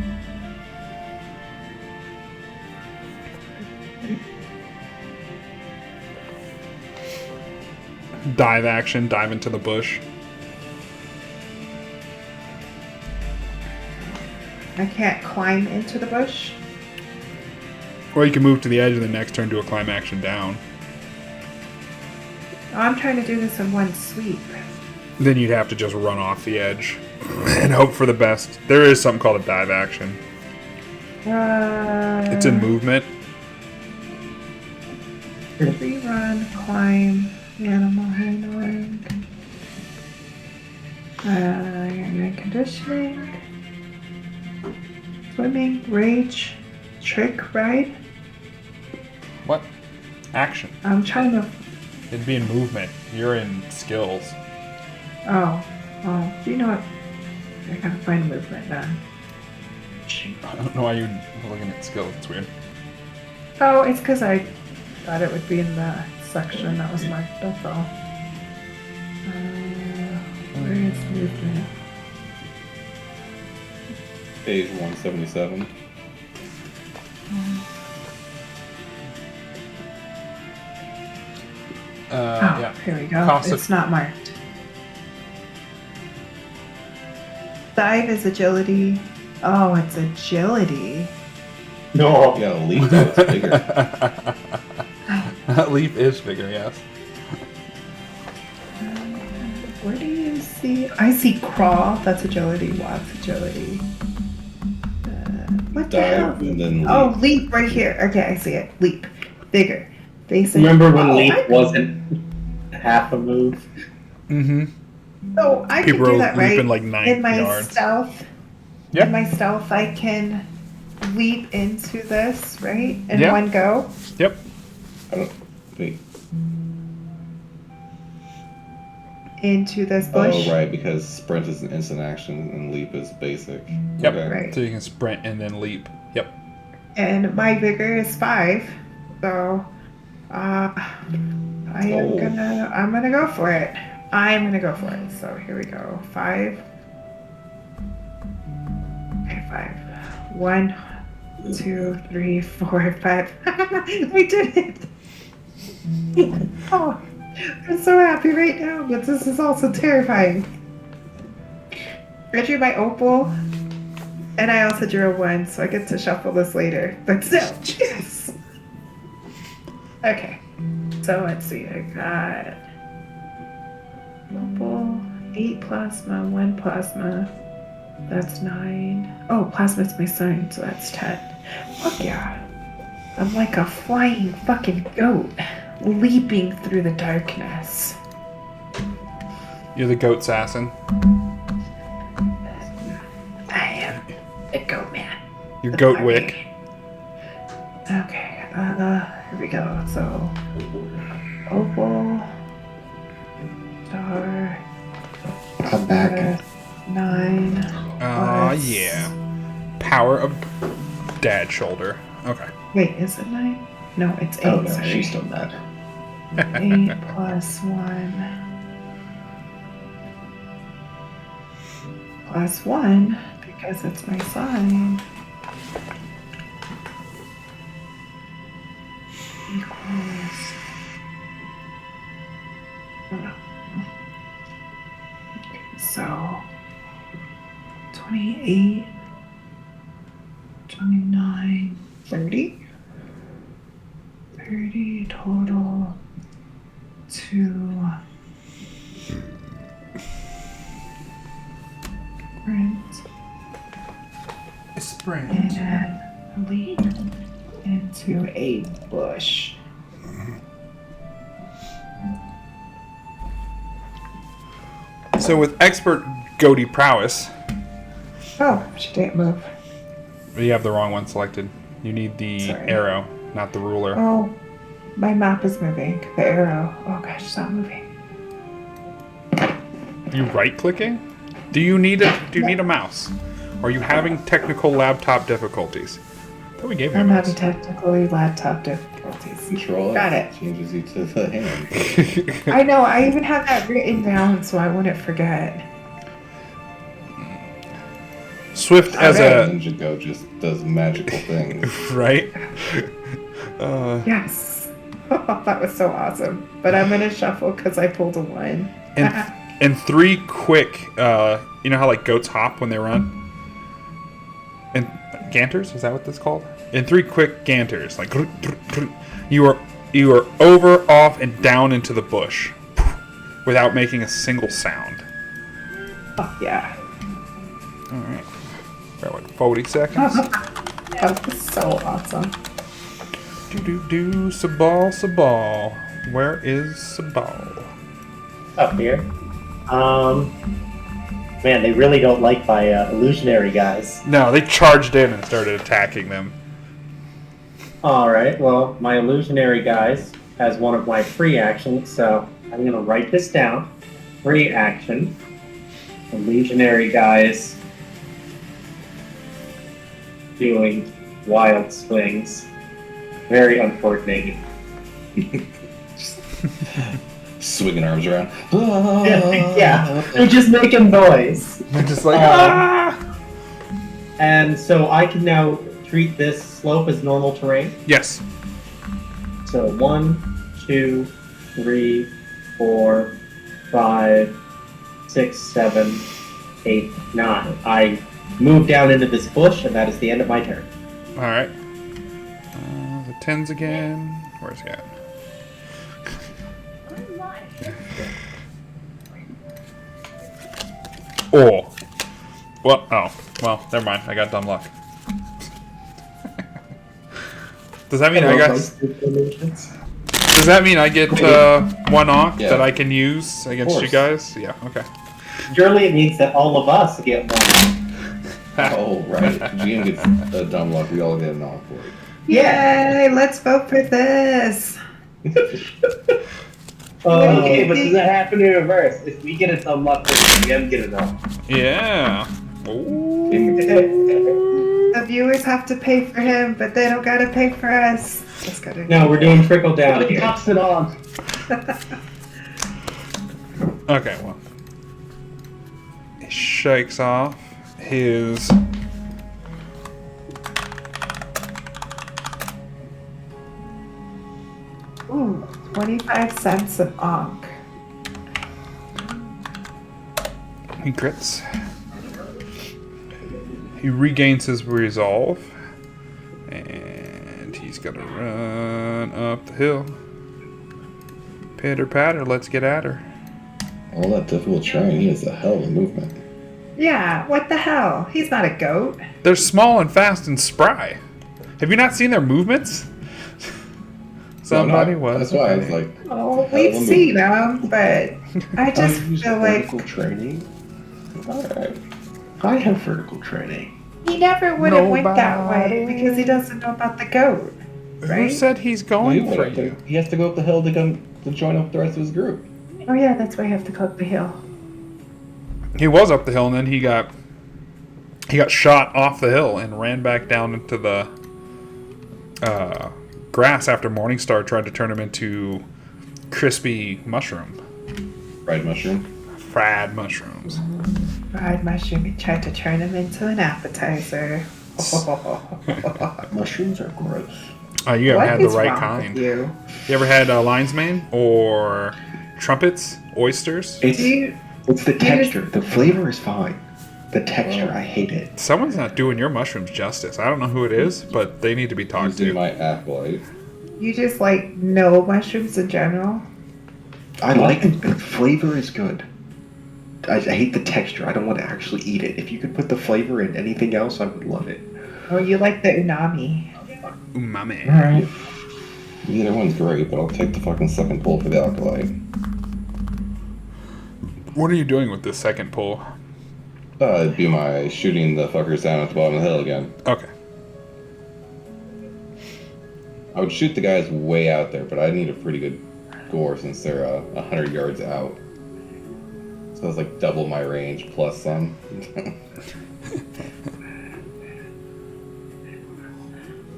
Dive action, dive into the bush. I can't climb into the bush. Or you can move to the edge and the next turn do a climb action down. I'm trying to do this in one sweep. Then you'd have to just run off the edge and hope for the best. There is something called a dive action. It's in movement. Free run, climb, animal handling, air conditioning, swimming, rage, trick, ride. What? Action. I'm trying to. It'd be in movement. You're in skills. Oh, you know what? I gotta find movement then. I don't know why you're looking at skills. It's weird. Oh, it's because I thought it would be in the section that was marked. That's all. Where is movement? Page 177. Yeah. Here we go. Cost It's not marked. Dive is agility. Oh, it's agility. No. Yeah, leap though, it's bigger. Leap is bigger, yes. Where do you see? I see crawl. That's agility. Walk's agility. What the hell? Dive and then leap. Oh, leap right here. Okay, I see it. Leap. Bigger. Basic. Remember when Oh, leap wasn't half a move? Mm-hmm. Oh, I People can do are that right. leaping like 9 in my yards. stealth. Yep. In my stealth, I can leap into this, right? In Yeah. one go. Yep. I don't, wait. Into this bush. Oh, right, because sprint is an instant action and leap is basic. Yep. Okay. Right. So you can sprint and then leap. Yep. And my vigor is 5. So I'm gonna go for it. I'm gonna go for it. So here we go. 5. Okay, 5. 1, 2, 3, 4, 5. I did it! Oh, I'm so happy right now, but this is also terrifying. I drew my opal, and I also drew a 1, so I get to shuffle this later. But still, yes! Okay, so let's see. I got opal, 8 plasma, 1 plasma. That's 9. Oh, plasma's my sign, so that's 10. Fuck yeah. I'm like a flying fucking goat, leaping through the darkness. You're the goat assassin. I am a goat man. You're goat wick. Okay, here we go. So, opal, star. I'm back. 9. Oh, plus- yeah. Power of dad shoulder. Okay. Wait, is it 9? No, it's 8. Oh no, sorry. she's still mad. 8 plus 1. Plus 1, because it's my sign. Equals. So 28, 29, 30. 30 total to sprint and lead into a bush. So with expert goatee prowess, Oh, she didn't move. you have the wrong one selected. You need the Sorry. arrow, not the ruler. Oh, my map is moving. The arrow. Oh gosh, it's not moving. You right clicking? Do you need a mouse? Are you having technical laptop difficulties? I thought we gave you a I'm mouse. having technically laptop difficulties. Control Got F it. changes you to the hand. I know, I even have that written down so I wouldn't forget. Swift as Alright. a Ninja Go just does magical things. right. Yes. That was so awesome. But I'm gonna shuffle because I pulled a 1. And 3 quick. You know how like goats hop when they run. And ganters, is that what that's called? In 3 quick ganters, like you are over, off, and down into the bush without making a single sound. Oh, yeah. All right. About like 40 seconds. That was so awesome. Do Sabal. Where is Sabal? Up here. Man, they really don't like my illusionary guys. No, they charged in and started attacking them. Alright, well, my illusionary guys has one of my free actions, so I'm gonna write this down. Free action. Illusionary guys doing wild swings. Very uncoordinated. Swinging arms around. Yeah, they're just making noise. They're just like, And so I can now treat this slope as normal terrain. Yes. So 1, 2, 3, 4, 5, 6, 7, 8, 9. I move down into this bush, and that is the end of my turn. All right. The 10s again. Where's he at? Oh. Well, well, never mind. I got dumb luck. Does that mean I got? Does that mean I get 1 off Yeah. that I can use against you course. guys? Yeah. Okay. Surely it means that all of us get one. Oh, right. GM gets a dumb luck. We all get an off for it. Yay, let's vote for this. Okay, but does that happen in reverse? If we get a dumb luck, then GM get it all. Yeah. Ooh. The viewers have to pay for him, but they don't gotta pay for us. Just gotta No, we're doing trickle down Put here. tops it on. Okay. Well. He shakes off his. Ooh, 25 cents an onk. He crits. He regains his resolve. And he's gonna run up the hill. Pitter patter, let's get at her. All that difficult terrain, he has a hell of a movement. Yeah, what the hell? He's not a goat. They're small and fast and spry. Have you not seen their movements? Somebody was. That's why I was like, Oh, Hell we've of a seen them, but I just use feel like vertical training. alright. I have vertical training. he never would have went that way Nobody. because he doesn't know about the goat, Who right? said he's going for you? He has to go up the hill to join up with the rest of his group. Oh yeah, that's why I have to go up the hill. He was up the hill, and then he got shot off the hill and ran back down into the grass after Morningstar tried to turn him into crispy mushroom. Fried mushroom. Fried mushrooms. Fried mushroom. You tried to turn him into an appetizer. Mushrooms are gross. You haven't What had the is right wrong kind. with you? You ever had lion's mane or trumpets, oysters? It's You- it's the you texture. The flavor is fine. The texture, I hate it. Someone's not doing your mushrooms justice. I don't know who it is, but they need to be talked Using to. my acolyte. You just like no mushrooms in general. I like it. The flavor is good. I hate the texture. I don't want to actually eat it. If you could put the flavor in anything else, I would love it. Oh, you like the unami. Umami. Alright. Either one's great, but I'll take the fucking second pull for the acolyte. What are you doing with this second pull? It'd be my shooting the fuckers down at the bottom of the hill again. Okay. I would shoot the guys way out there, but I need a pretty good gore since they're 100 yards out. So it's like double my range plus some.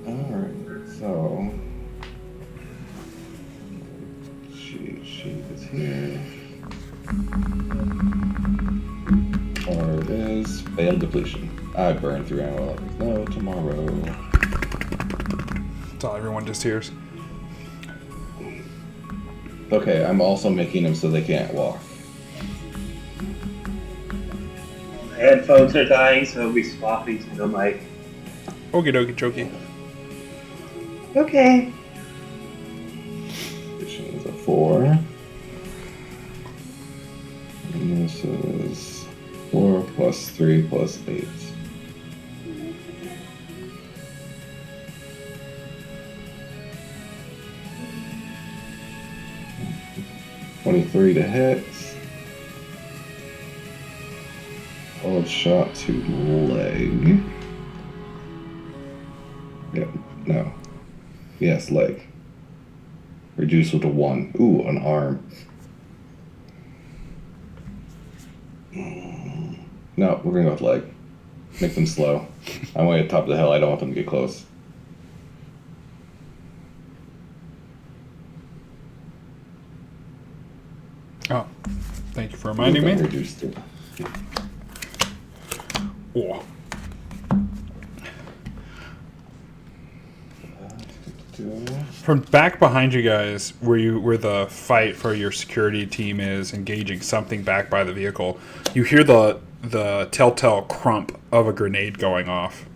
Alright, so... Sheep is here. Or is failed depletion. I burned through ammo levels. No, tomorrow. That's all everyone just hears. Okay, I'm also making them so they can't walk. My headphones are dying, so I'll be swapping to the mic. Okie dokie chokey. Okay. Depletion is a 4. And this is 4 plus 3 plus 8. $23 to hit. Solid shot to leg. Yep, no. Yes, leg. Reduce with a 1. Ooh, an arm. No, we're gonna go with leg. Make them slow. I'm way at the top of the hill. I don't want them to get close. Oh, thank you for reminding me. Reduced it. Oh. From back behind you guys, where the fight for your security team is engaging something back by the vehicle, you hear the telltale crump of a grenade going off.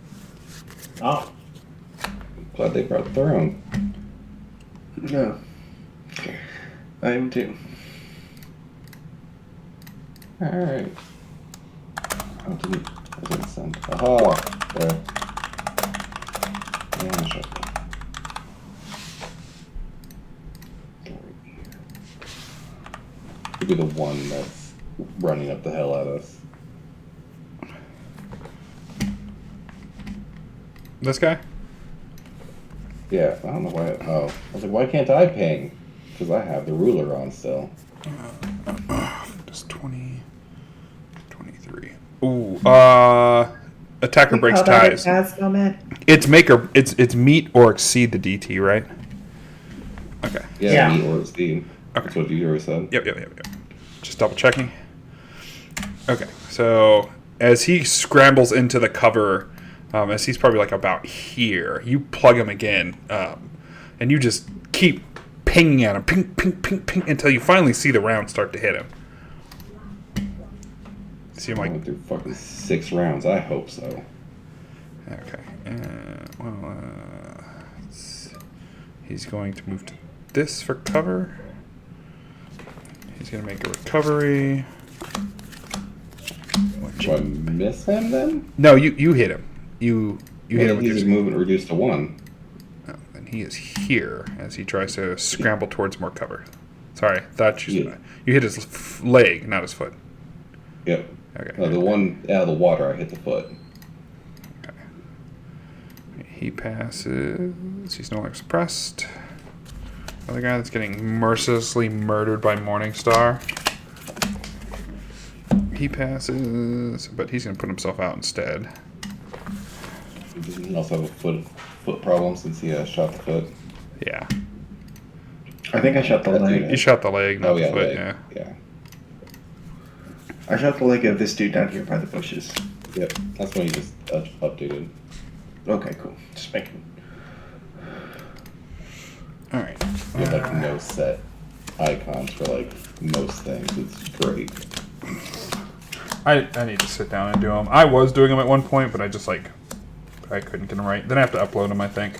Oh, Glad they brought their own. No. I am too. Alright. Oh, didn't send. Aha! There. Yeah, shut up. Could be the one that's running up the hill at us. This guy? Yeah, I don't know why. Oh, I was like, why can't I ping? Because I have the ruler on still. Just 20, 23. Ooh, attacker You breaks call that a ties. gas moment? It's it's meet or exceed the DT, right? Okay. Yeah, Yeah. me or Steve. That's what you already said. Yep. Just double checking. Okay, so as he scrambles into the cover, as he's probably like about here, you plug him again, and you just keep pinging at him, ping, until you finally see the round start to hit him. See him I like, went through fucking 6 rounds. I hope so. okay, he's going to move to this for cover. He's going to make a recovery. Do I miss him then? No, you hit him. You hit him with He's your... movement reduced to 1. Oh, and he is here as he tries to scramble towards more cover. Sorry, thought you hit his leg, not his foot. Yep. Okay. The one out of the water, I hit the foot. Okay. He passes. He's no longer suppressed. Other guy that's getting mercilessly murdered by Morningstar. He passes, but he's going to put himself out instead. Doesn't he also have a foot problem since he shot the foot? Yeah. I think I shot the leg. You shot the leg, not the foot, leg. yeah. I shot the leg of this dude down here by the bushes. Yep, that's when he just updated. Okay, cool. Just making. Alright. You have like no set icons for like most things. It's great. I need to sit down and do them. I was doing them at one point, but I just like I couldn't get them right. Then I have to upload them, I think.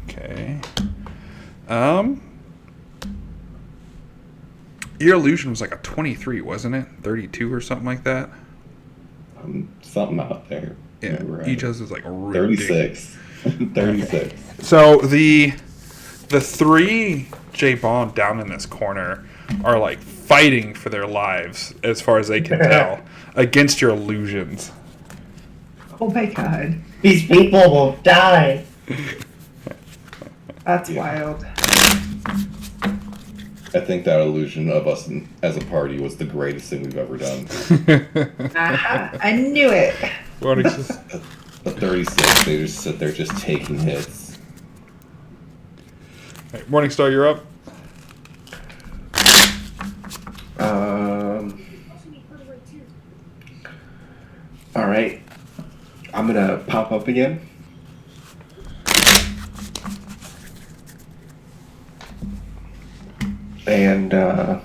Okay. Your illusion was like a 23, wasn't it? 32 or something like that. Something out there. Yeah. Right. Each of us is like ridiculous. 36. 36. So the three Jeabon down in this corner are like fighting for their lives, as far as they can tell, against your illusions. Oh my god. These people will die. That's wild. I think that illusion of us as a party was the greatest thing we've ever done. Aha, I knew it. The 36, they just sit there just taking hits. Hey, Morningstar, you're up. All right. I'm gonna pop up again. And I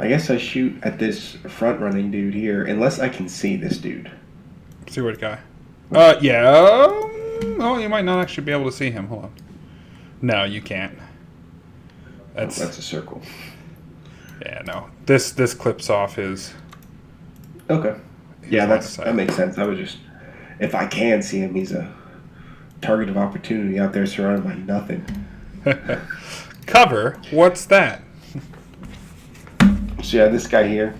guess I shoot at this front running dude here, unless I can see this dude. See what guy? Yeah. Oh, you might not actually be able to see him. Hold on. No, you can't. That's a circle. Yeah, no. This clips off his. Okay. Yeah, line of that sight. makes sense. I was just, if I can see him, he's a target of opportunity out there surrounded by nothing. Cover? What's that? So yeah, this guy here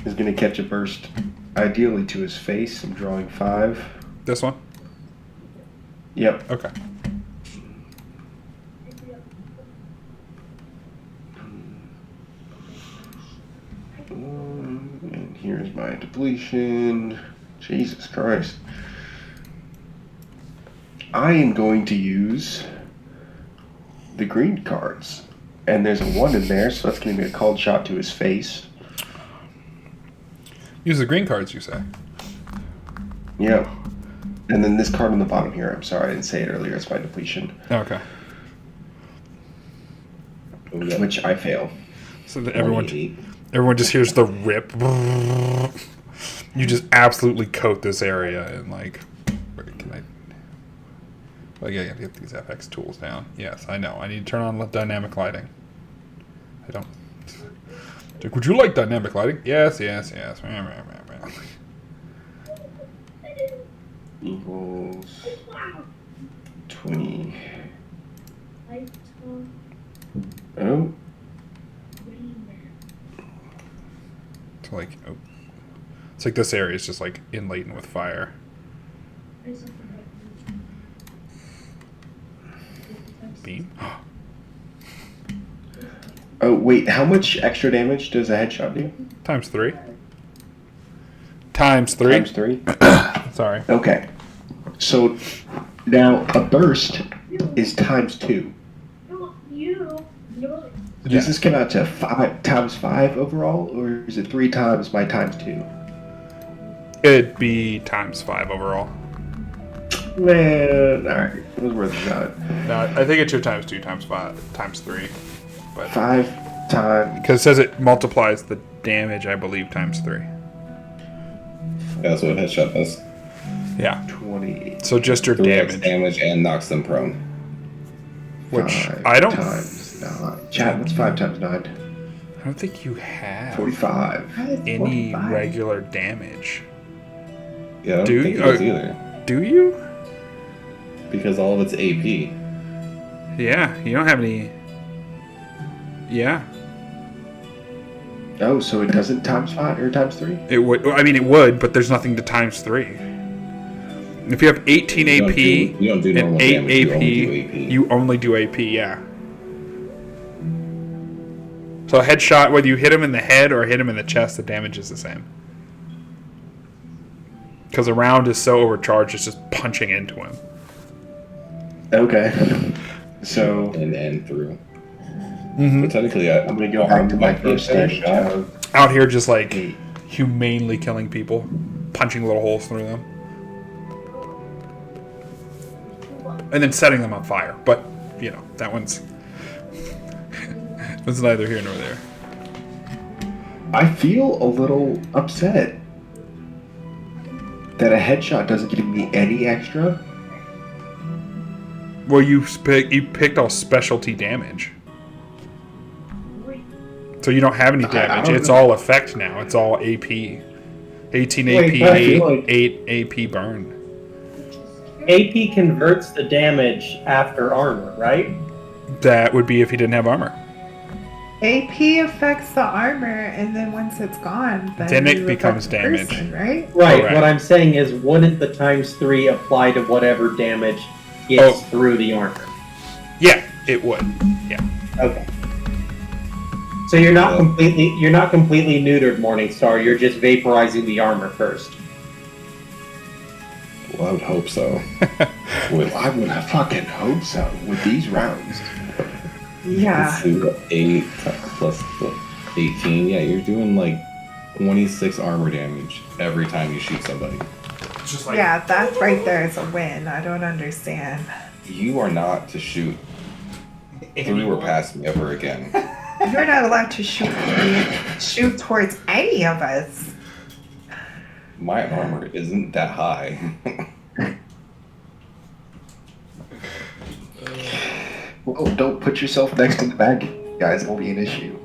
is going to catch a burst, ideally to his face. I'm drawing 5. This one? Yep. Okay. And here's my depletion. Jesus Christ. I am going to use the green cards. And there's a 1 in there, so that's going to be a called shot to his face. Use the green cards, you say? Yep. And then this card on the bottom here, I'm sorry, I didn't say it earlier, it's my depletion. Okay. Which I fail. So that everyone just hears the rip. You just absolutely coat this area and like, where can I? Well, yeah, I gotta get these FX tools down. Yes, I know. I need to turn on dynamic lighting. I don't. Like, would you like dynamic lighting? Yes. Equals 20. Oh. So like, oh. It's like this area is just like inladen with fire. Beam. Oh, wait, how much extra damage does a headshot do? Times 3. Times 3. Times 3? Sorry. Okay. So now a burst is times 2. Does this come out to 5 times 5 overall, or is it 3 times my times 2? It'd be times 5 overall. Man, alright. It was worth a shot. No, I think it's your times 2, times 5, times 3. But 5 times. because it says it multiplies the damage, I believe, times 3. That's what a headshot does. Yeah. 20. So just your 3x damage. damage and knocks them prone. Which 5 I don't. times 9. Chad, what's 5 times 9? I don't think you have 45. That is any 45. regular damage. Yeah, I don't Do think you? it is either. Do you? Because all of it's AP. Yeah, you don't have any. Yeah, Oh, so it doesn't times 5 or times 3? it would. I mean, it would, but there's nothing to times 3. If you have 18 You don't AP do- you don't do normal and 8 damage, you AP, only do AP. you only do AP, yeah. So a headshot, whether you hit him in the head or hit him in the chest, the damage is the same. Because the round is so overcharged, it's just punching into him. Okay. So and through. Mm-hmm. So technically, I'm gonna go back to my first stage of Out here just like 8. humanely killing people, punching little holes through them. And then setting them on fire. But, you know, that one's it's neither here nor there. I feel a little upset that a headshot doesn't give me any extra. Well, you picked all specialty damage. So you don't have any I damage. don't It's know. all effect now. It's all AP. 18 AP, Wait, but I feel like- 8 AP burn. AP converts the damage after armor, right? That would be if he didn't have armor. AP affects the armor, and then once it's gone, Then it you becomes affect the damage. person, right? Right. Correct. What I'm saying is, wouldn't the ×3 apply to whatever damage gets Oh. through the armor? Yeah, it would. Yeah. Okay. So you're not completely neutered, Morningstar. You're just vaporizing the armor first. Well, I would hope so. With I would fucking hope so with these rounds. Yeah. let's see, 8 plus 18. Yeah, you're doing like 26 armor damage every time you shoot somebody. Just Yeah, that right there is a win. I don't understand. You are not to shoot through or past me ever again. You're not allowed to shoot towards any of us. My armor isn't that high. Well, don't put yourself next to the bad guys. It won't be an issue.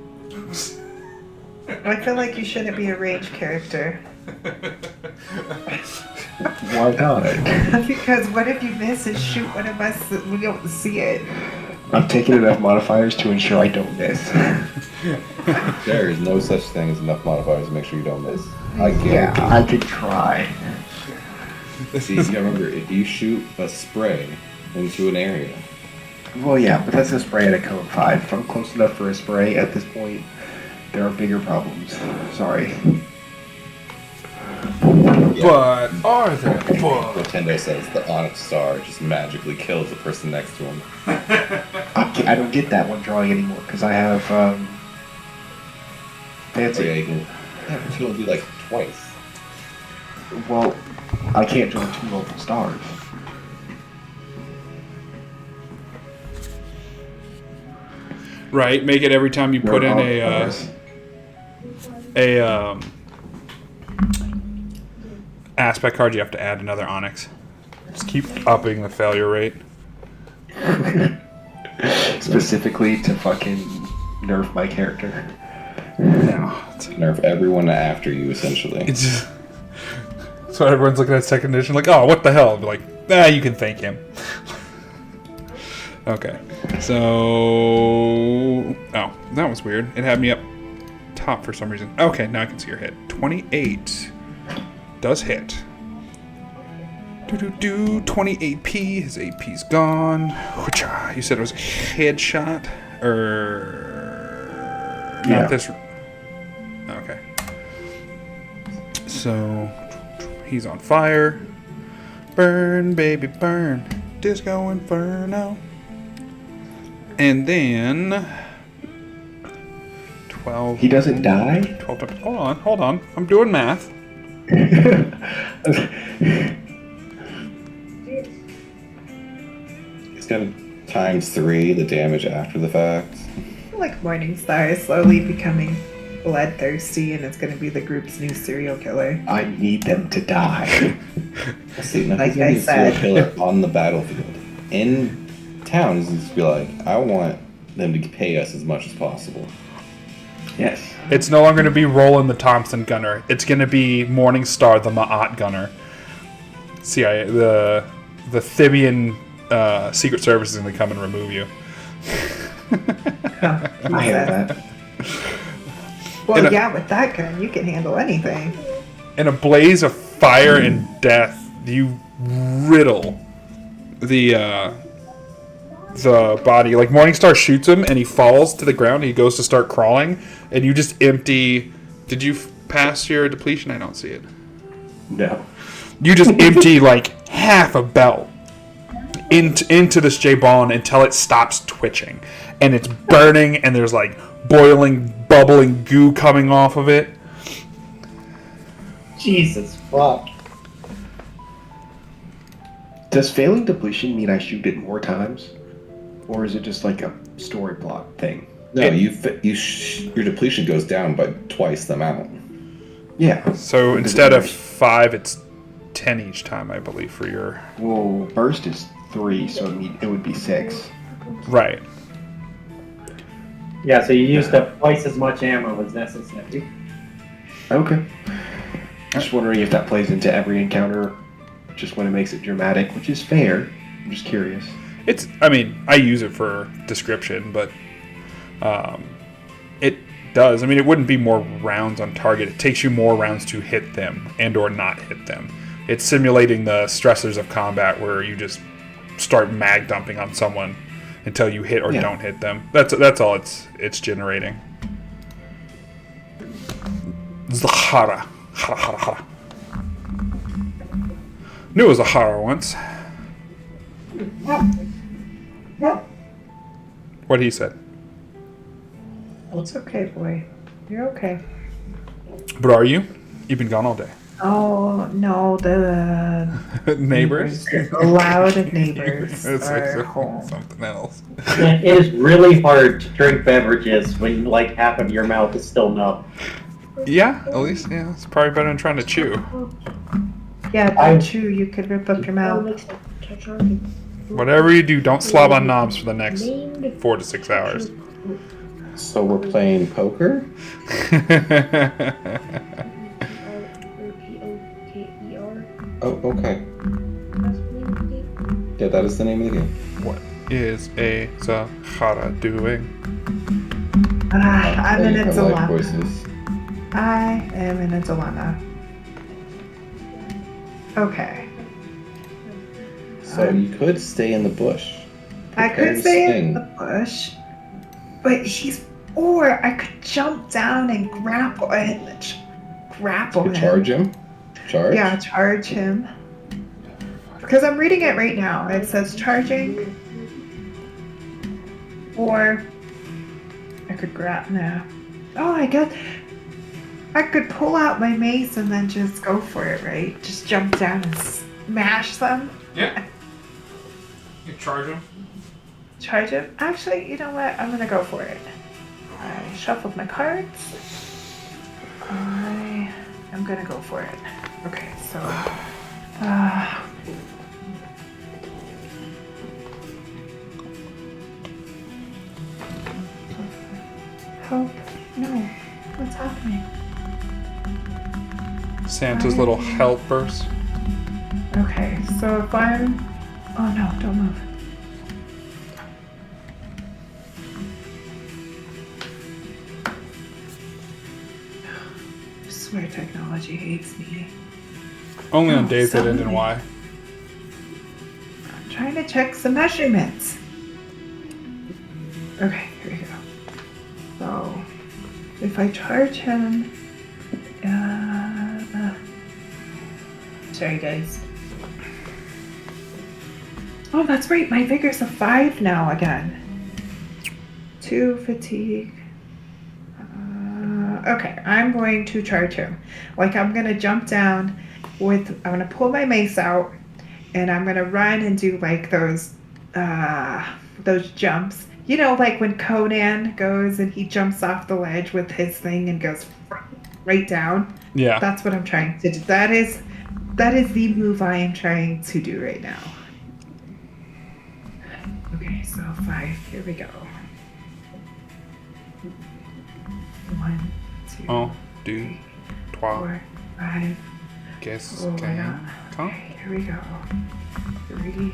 I feel like you shouldn't be a rage character. Why not? Because what if you miss and shoot one of us and we don't see it? I'm taking enough modifiers to ensure I don't miss. There is no such thing as enough modifiers to make sure you don't miss. I Yeah, guarantee. I could try. See, you gotta remember, if you shoot a spray into an area, Well, yeah, but that's a spray at a cone 5. If I'm close enough for a spray at this point, there are bigger problems. Sorry. But are there? But Nintendo says the Onyx Star just magically kills the person next to him. I don't get that one drawing anymore because I have So fancy. yeah, you can only do like twice. Well, I can't draw 2 local stars. right, make it every time you put in a aspect card, you have to add another onyx. Just keep upping the failure rate. Specifically to fucking nerf my character. No, Nerf everyone after you, essentially. it's just so everyone's looking at second edition like, oh, what the hell? Be like, you can thank him. Okay, so that was weird. It had me up top for some reason. Okay, now I can see your hit. 28 does hit. 20 AP. His AP's gone. Whoocha. You said it was a headshot, or Yeah. not this? Okay. So he's on fire. Burn, baby, burn. Disco Inferno. And then 12. He doesn't die? 12 times. Hold on. I'm doing math. It's gonna ×3 the damage after the fact. I feel like Morningstar is slowly becoming bloodthirsty, and it's going to be the group's new serial killer. I need them to die. See, now Like he's gonna I be a serial said. killer on the battlefield. In town, he's just be like, I want them to pay us as much as possible. Yes. It's no longer going to be Roland the Thompson gunner. It's going to be Morningstar the Ma'at gunner. CIA, the Thibian Secret Service is going to come and remove you. I hear that. Well, In a- yeah, with that gun, you can handle anything. In a blaze of fire and death, you riddle the body. Like Morningstar shoots him and he falls to the ground. He goes to start crawling, and you just empty. Did you pass your depletion? I don't see it. No. You just empty like half a belt into this Jeabon until it stops twitching, and it's burning, and there's like boiling, bubbling goo coming off of it. Jesus fuck. Does failing depletion mean I shoot it more times? Or is it just like a story plot thing? No, your depletion goes down by twice the amount. Yeah. So instead of 5, it's 10 each time, I believe, for your... Well, burst is 3, so it would be 6. Right. Yeah, so you used up twice as much ammo as necessary. Okay. Just wondering if that plays into every encounter, just when it makes it dramatic, which is fair. I'm just curious. I mean, I use it for description, but it does. I mean, it wouldn't be more rounds on target. It takes you more rounds to hit them and or not hit them. It's simulating the stressors of combat where you just start mag dumping on someone until you hit or don't hit them. That's all it's generating. Zahara. Hara. Knew it was a Hara once. What he said. Oh, it's okay, boy. You're okay. But are you? You've been gone all day. Oh, no, the Neighbors? loud neighbors It's are home. something else. It is really hard to drink beverages when like half of your mouth is still numb. Yeah, at least, yeah. It's probably better than trying to chew. Yeah, don't chew. You could rip up your mouth. Whatever you do, don't slob on knobs for the next 4 to 6 hours. So we're playing poker? Oh, okay. Yeah, that is the name of the game. What is a Zahara doing? I'm in a I like dilemma. voices. I am in a dilemma. Okay. So you could stay in the bush. I Prepare could to stay in swing. the bush, but or I could jump down and grapple You him. charge him? Charge? Yeah, charge him. Because I'm reading it right now. It says charging, or I could grab. Nah. Oh, I guess I could pull out my mace and then just go for it, right? Just jump down and smash them. Yeah. You charge him? Charge him. Actually, you know what? I'm gonna go for it. I shuffled my cards. I am gonna go for it. Okay, so. Help. No. What's happening? Santa's little helpers. Okay, so if I'm. Oh no, don't move. I swear technology hates me. Only on Oh, days that end in something. Y. I'm trying to check some measurements. Okay, here we go. So, if I charge him, sorry guys. Oh, that's right. My vigor's a 5 now again. 2 fatigue. Okay, I'm going to charge him. Like I'm gonna jump down I'm gonna pull my mace out, and I'm gonna run and do like those jumps. You know, like when Conan goes and he jumps off the ledge with his thing and goes right down. Yeah. That's what I'm trying to do. That is the move I am trying to do right now. Okay, so 5. Here we go. 1, 2, Oh, dude. 12. 4, 5. Guess. Oh, Can yeah. come? Okay, here we go. 3,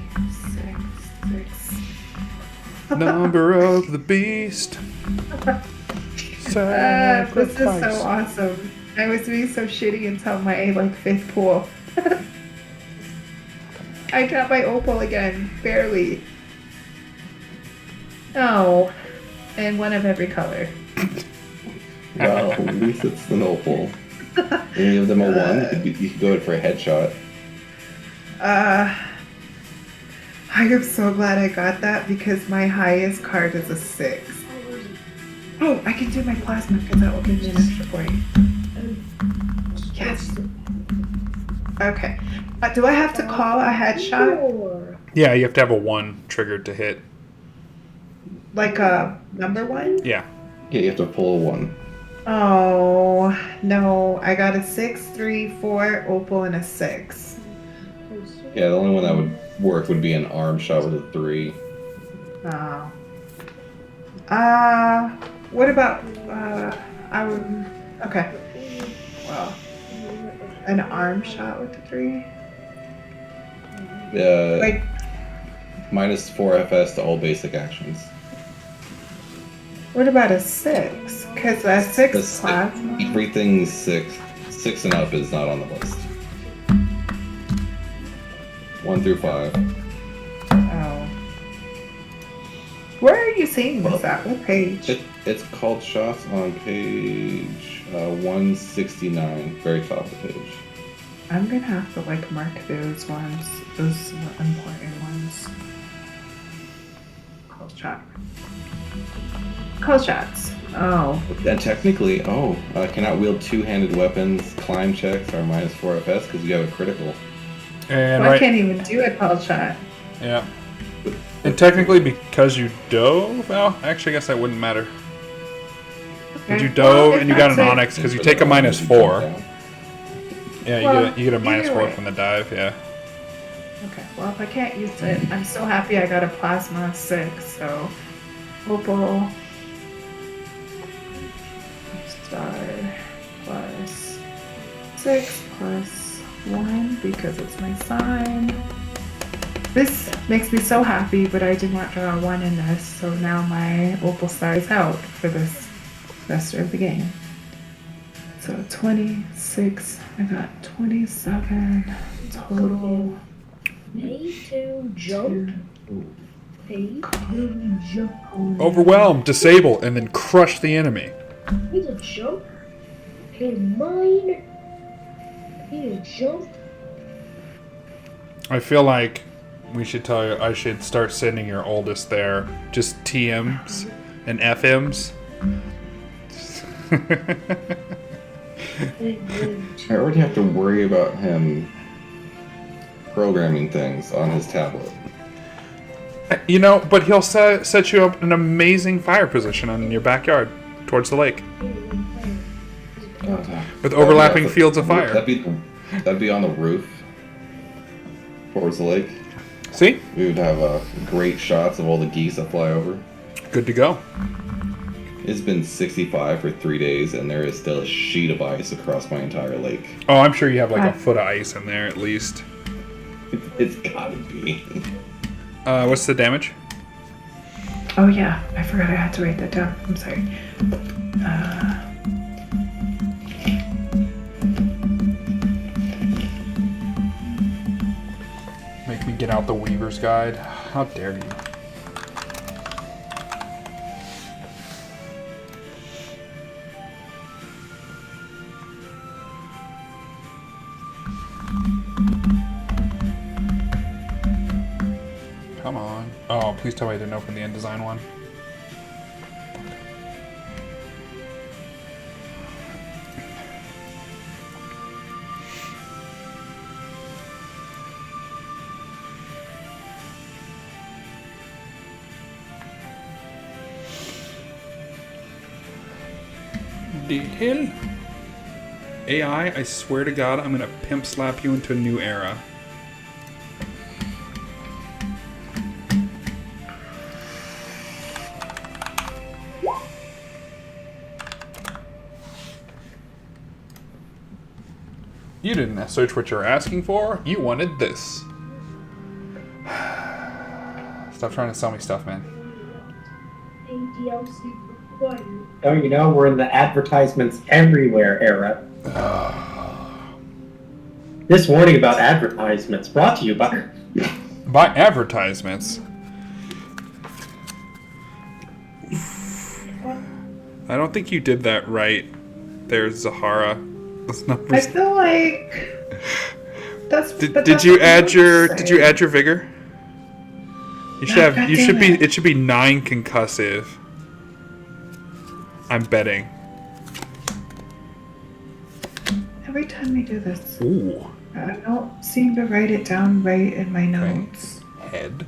6. Number of the beast. This is Sacrifice. so awesome. I was being so shitty until my 5th pool. I got my opal again, barely. Oh, and one of every color. Well, at least it's an opal. Any of them a one? You could go in for a headshot. I am so glad I got that because my highest card is a 6. Oh, I can do my plasma because that will give me an extra point. Yes. Okay. Do I have to call a headshot? Yeah, you have to have a 1 triggered to hit. Like a number 1? Yeah. Yeah, you have to pull a 1. Oh, no. I got a 6, 3, 4, opal, and a 6. Yeah, the only one that would work would be an arm shot with a 3. Oh. What about, okay. Well, an arm shot with a 3? Like, minus 4 FS to all basic actions. what about a 6? Because a 6 That's- plasma. Everything 6 and up is not on the list. 1 through 5. Oh. Where are you seeing this at? What page? It's called shots on page 169, very top of the page. I'm gonna have to like mark those ones, those important ones. Call shot. Call shots. Oh. And technically, cannot wield two-handed weapons. Climb checks are minus 4 FS because you have a critical. And Well, I right. can't even do a call shot. Yeah. And technically, because you dove, well, actually, I guess that wouldn't matter. Did you Okay. dove Well, and you got an that's it. onyx because you take a minus 4. Yeah, Well, you get a minus either 4 way. from the dive. Yeah. Okay, well, if I can't use it, I'm so happy I got a plasma 6, so opal star plus 6 plus 1 because it's my sign. This makes me so happy, but I did not draw a 1 in this, so now my opal star is out for this rest of the game. So 26, I got 27 total. Pay to jump. Pay to jump. Overwhelm, disable, and then crush the enemy. Pay to jump. Pay to mine. Pay to jump. I feel like we should tell you. I should start sending your oldest there just TMs and FMs. I already have to worry about him programming things on his tablet. You know, but he'll set you up an amazing fire position in your backyard towards the lake with overlapping fields of fire. That'd be on the roof towards the lake. See? We would have great shots of all the geese that fly over. Good to go. It's been 65 for 3 days, and there is still a sheet of ice across my entire lake. Oh, I'm sure you have like a foot of ice in there at least. It's gotta be. What's the damage? Oh yeah, I forgot I had to write that down. I'm sorry. Make me get out the Weaver's Guide. How dare you? Come on. Oh, please tell me I didn't open the InDesign one. The hell? AI, I swear to God, I'm gonna pimp slap you into a new era. You didn't search what you were asking for. You wanted this. Stop trying to sell me stuff, man. ADLC required. Oh, you know, we're in the advertisements everywhere era. This warning about advertisements brought to you by By advertisements. I don't think you did that right there, Zahara. Those I numbers. feel like that's. Did you add your vigor? You should No, have. You should be. goddammit. It should be 9 concussive. I'm betting. Every time I do this, Ooh. I don't seem to write it down right in my notes. Head.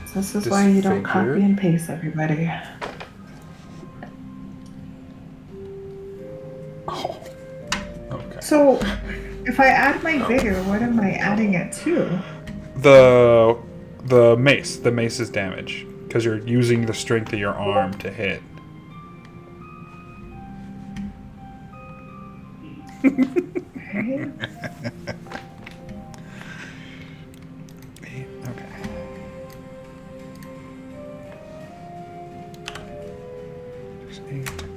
So this is why you don't Disfigure. copy and paste, everybody. Oh. Okay. So, if I add my vigor, what am I adding it to? The mace. The mace's damage, because you're using the strength of your arm to hit. Okay. Okay.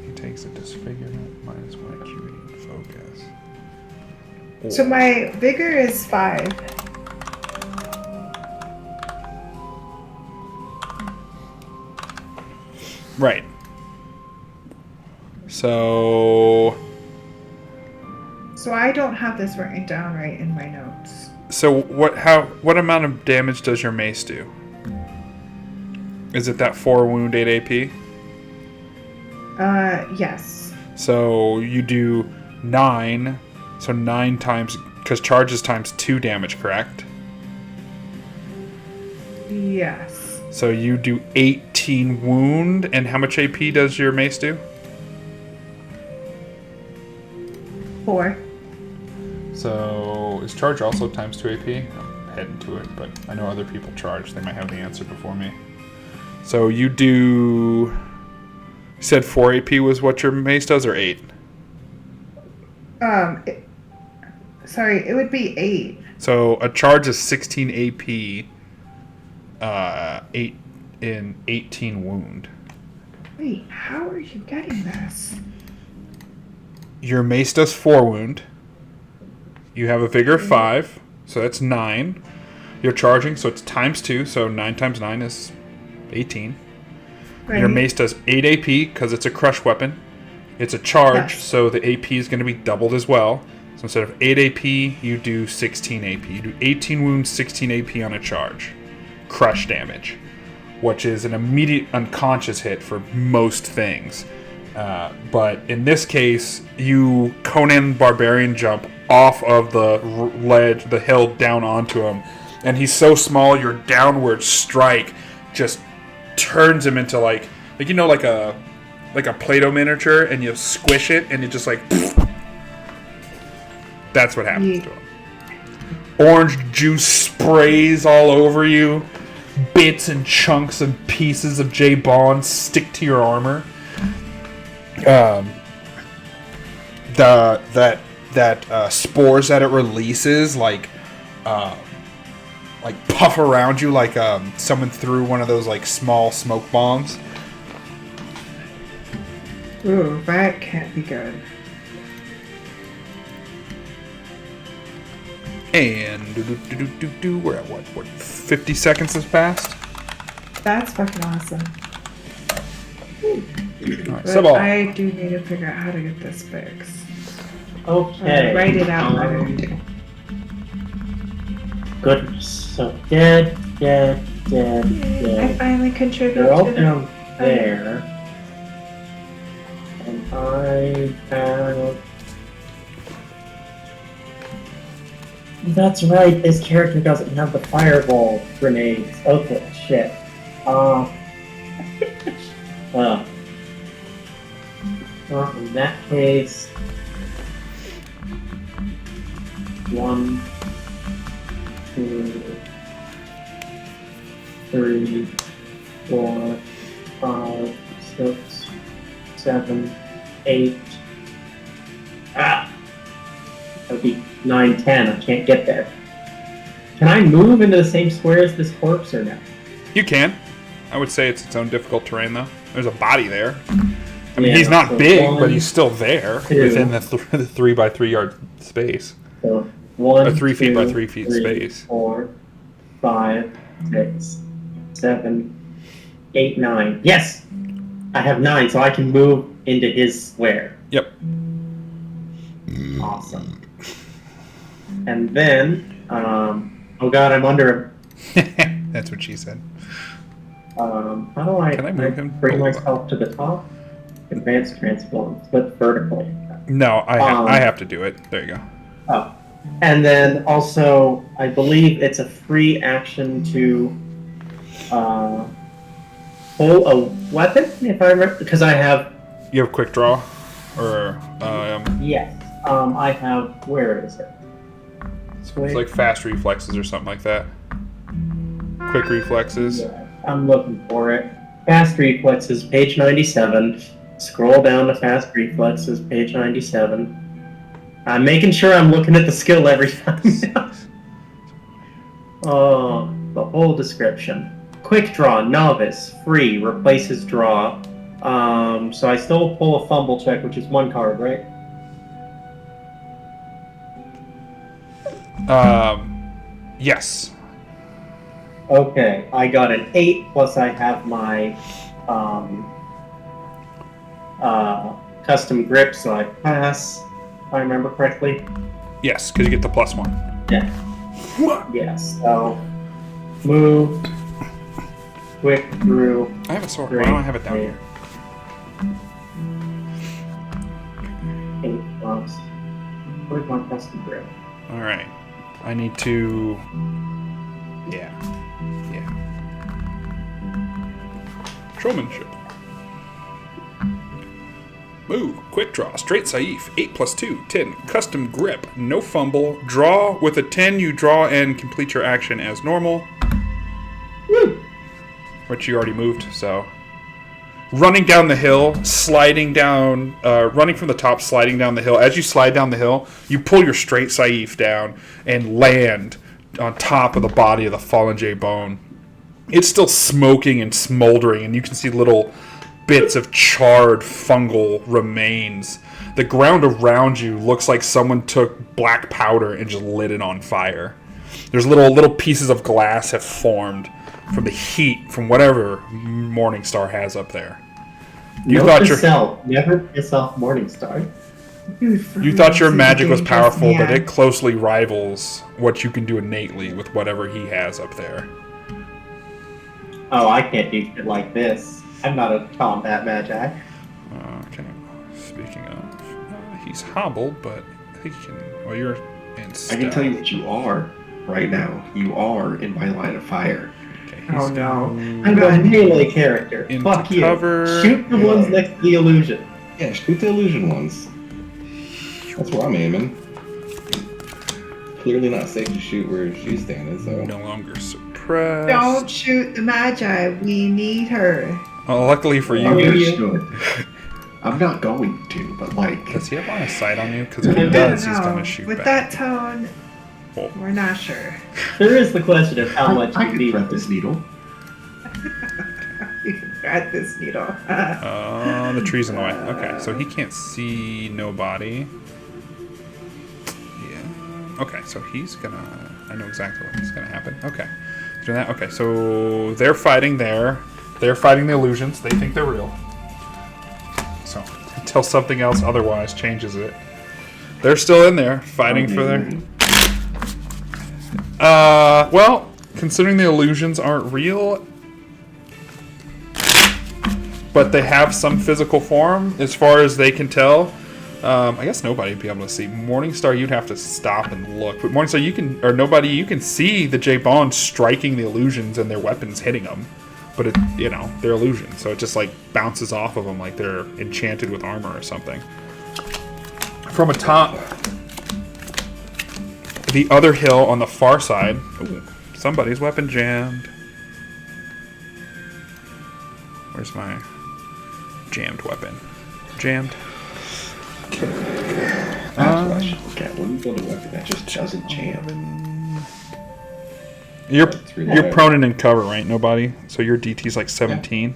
He takes a disfigurement minus 1 acuity and focus. So my vigor is 5. Right. So I don't have this written down right in my notes. what amount of damage does your mace do? Is it that 4 wound 8 AP? Yes. So you do 9. So 9 times, because charge is times 2 damage, correct? Yes. So you do 18 wound, and how much AP does your mace do? 4. So is charge also times 2 AP? I'm heading to it, but I know other people charge. They might have the answer before me. So you do... You said 4 AP was what your mace does, or 8? Sorry, it would be 8. So a charge is 16 AP, 8 in 18 wound. Wait, how are you getting this? Your mace does 4 wound. You have a vigor of 5, so that's 9. You're charging, so it's times 2, so 9 times 9 is 18. Right. Your mace does 8 AP because it's a crush weapon. It's a charge, Yes. so the AP is going to be doubled as well. So instead of 8 AP, you do 16 AP. You do 18 wounds, 16 AP on a charge. Crush damage, which is an immediate unconscious hit for most things. But in this case, you Conan Barbarian jump off of the ledge, the hill, down onto him. And he's so small, your downward strike just turns him into like a Play-Doh miniature, and you squish it, and it just like... That's what happens to him. Orange juice sprays all over you. Bits and chunks and pieces of Jeabon stick to your armor. Spores that it releases like puff around you like someone threw one of those like small smoke bombs. Ooh, that can't be good. And we're at what 50 seconds has passed. That's fucking awesome. Alright, But Sebal. I do need to figure out how to get this fixed. Okay. Write it out better. Goodness. So dead. I Dead. finally contributed They're all to the... down there. And I found... That's right, this character doesn't have the fireball grenades. Okay, shit. In that case... 1, 2, 3, 4, 5, 6, 7, 8. That would be 9, 10. I can't get there. Can I move into the same square as this corpse or no? You can. I would say it's its own difficult terrain, though. There's a body there. I mean, Yeah, he's not so big, 1, but he's still there 2. within the 3 by 3 yard space. So 1, A 3 feet by 2, 3 feet 3, space. 4, 5, 6, 7, 8, 9. Yes! I have 9, so I can move into his square. Yep. Awesome. And then, oh god, I'm under him. That's what she said. How do I, Can I move him? bring myself to the top? Advanced transform, flip vertically. No, I have to do it. There you go. Oh. And then also, I believe it's a free action to pull a weapon, if I remember, because I have... You have quick draw? Or, Yes. I have... Where is it? it's like fast reflexes or something like that. Quick reflexes. Yeah, I'm looking for it. Fast reflexes, page 97. Scroll down to fast reflexes, page 97. I'm making sure I'm looking at the skill every time. Oh, the whole description. Quick draw, novice, free, replaces draw. So I still pull a fumble check, which is 1 card, right? Yes. Okay, I got an 8, plus I have my custom grip, so I pass, if I remember correctly. Yes, because you get the +1. Yeah. Yes, so move, quick through. I have a sword. Why don't I have it down here? 8 plus. Where's my custom grip? Alright. I need to... Yeah. Showmanship. Move. Quick draw. Straight Saif. 8 plus 2. 10. Custom grip. No fumble. Draw. With a 10, you draw and complete your action as normal. Woo! Which you already moved, so... Running down the hill, sliding down, running from the top, sliding down the hill. As you slide down the hill, you pull your straight Saif down and land on top of the body of the fallen Jeabon. It's still smoking and smoldering, and you can see little bits of charred fungal remains. The ground around you looks like someone took black powder and just lit it on fire. There's little pieces of glass have formed from the heat from whatever Morningstar has up there. Never piss off Morningstar. You thought your magic was powerful, but it closely rivals what you can do innately with whatever he has up there. Oh, I can't do shit like this. I'm not a combat magi. Okay. Speaking of, he's hobbled, but he can. Well, you're in. I can tell you what you are right now. You are in my line of fire. Okay, Oh no. I'm a melee character. Into Fuck you. cover. Shoot the ones next to the illusion. Yeah, shoot the illusion ones. That's where I'm aiming. Clearly not safe to shoot where she's standing, so. No longer suppressed. Don't shoot the Magi. We need her. Oh, luckily for you, Understood. I'm not going to, but like... does he have line of sight on you? Because if he does, he's going to shoot With back. that tone, Oh. we're not sure. There is the question of how much I you can need. thread this needle. You can grab this needle. The tree's in the way. Okay, so he can't see nobody. Yeah. Okay, so he's gonna... I know exactly what's gonna happen. Okay. Doing that. Okay, so they're fighting there. They're fighting the illusions. They think they're real. So, until something else otherwise changes it. They're still in there, fighting for their... well, considering the illusions aren't real, but they have some physical form, as far as they can tell. I guess nobody would be able to see. Morningstar, you'd have to stop and look. But Morningstar, you can see the Jeabon striking the illusions and their weapons hitting them. But they're illusions, so it just like bounces off of them like they're enchanted with armor or something. From atop the other hill on the far side, ooh, somebody's weapon jammed. Where's my jammed weapon? Jammed. That's what I should look at. When you build a weapon that just doesn't jam. You're reliable. prone and in cover, right? Nobody. So your DT's like 17.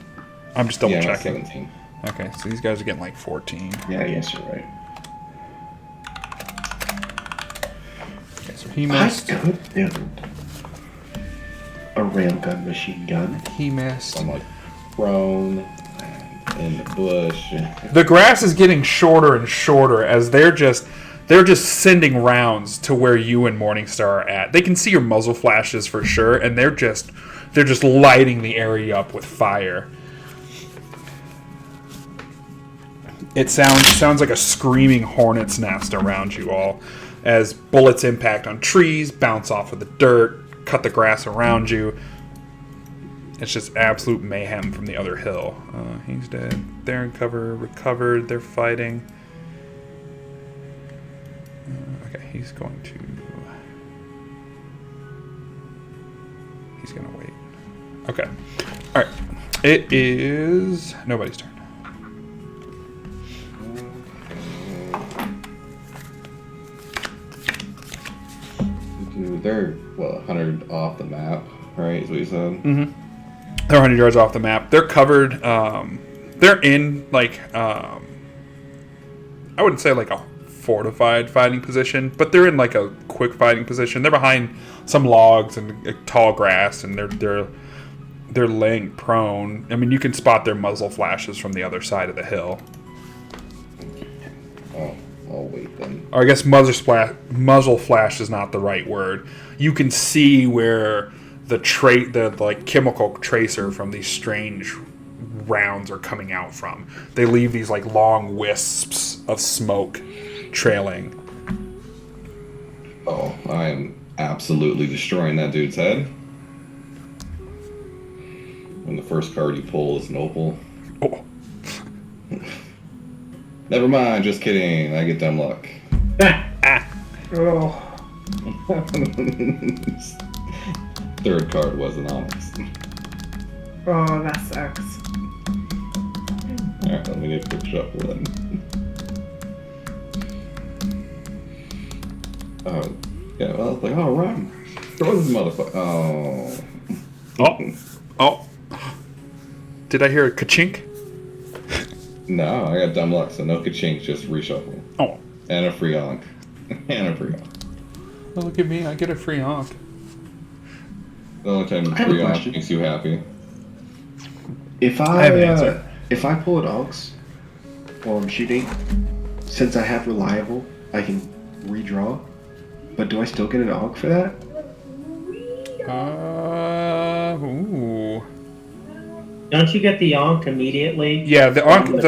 I'm just double Yeah, I'm at checking. 17. Okay, so these guys are getting like 14. Yeah, yes, you're right. Okay, He I missed. could build a railgun machine gun. He missed. I'm like prone and in the bush. The grass is getting shorter and shorter as they're just sending rounds to where you and Morningstar are at. They can see your muzzle flashes for sure, and they're just lighting the area up with fire. It sounds like a screaming hornet's nest around you all as bullets impact on trees, bounce off of the dirt, cut the grass around you. It's just absolute mayhem from the other hill. He's dead. They're in cover, recovered, they're fighting. Okay, he's going to wait. Okay. Alright. It is nobody's turn. Dude, they're 100 off the map, right? Is what you said. Mm-hmm. They're 100 yards off the map. They're covered. They're in I wouldn't say like a fortified fighting position, but they're in like a quick fighting position. They're behind some logs and tall grass, and they're laying prone. I mean, you can spot their muzzle flashes from the other side of the hill. Oh, I'll wait then. Or I guess muzzle flash is not the right word. You can see where the chemical tracer from these strange rounds are coming out from. They leave these like long wisps of smoke trailing. Oh, I am absolutely destroying that dude's head. And the first card you pull is an opal. Oh. Never mind, just kidding. I get dumb luck. Oh. Third card was an onyx. Oh, that sucks. Alright, let me get a quick shuffle then. Oh, yeah, well, it's like, oh, run. Throw this motherfucker. Oh. Oh. Did I hear a ka-chink? No, I got dumb luck, so no ka-chink, just reshuffle. Oh. And a free onk. And a free onk. Oh, look at me, I get a free onk. The only time I have a free onk question. makes you happy. If I have an answer. if I pull an ox while I'm shooting, since I have reliable, I can redraw. But do I still get an og for that? Ooh. Don't you get the Yonk immediately? Yeah, the Ankh,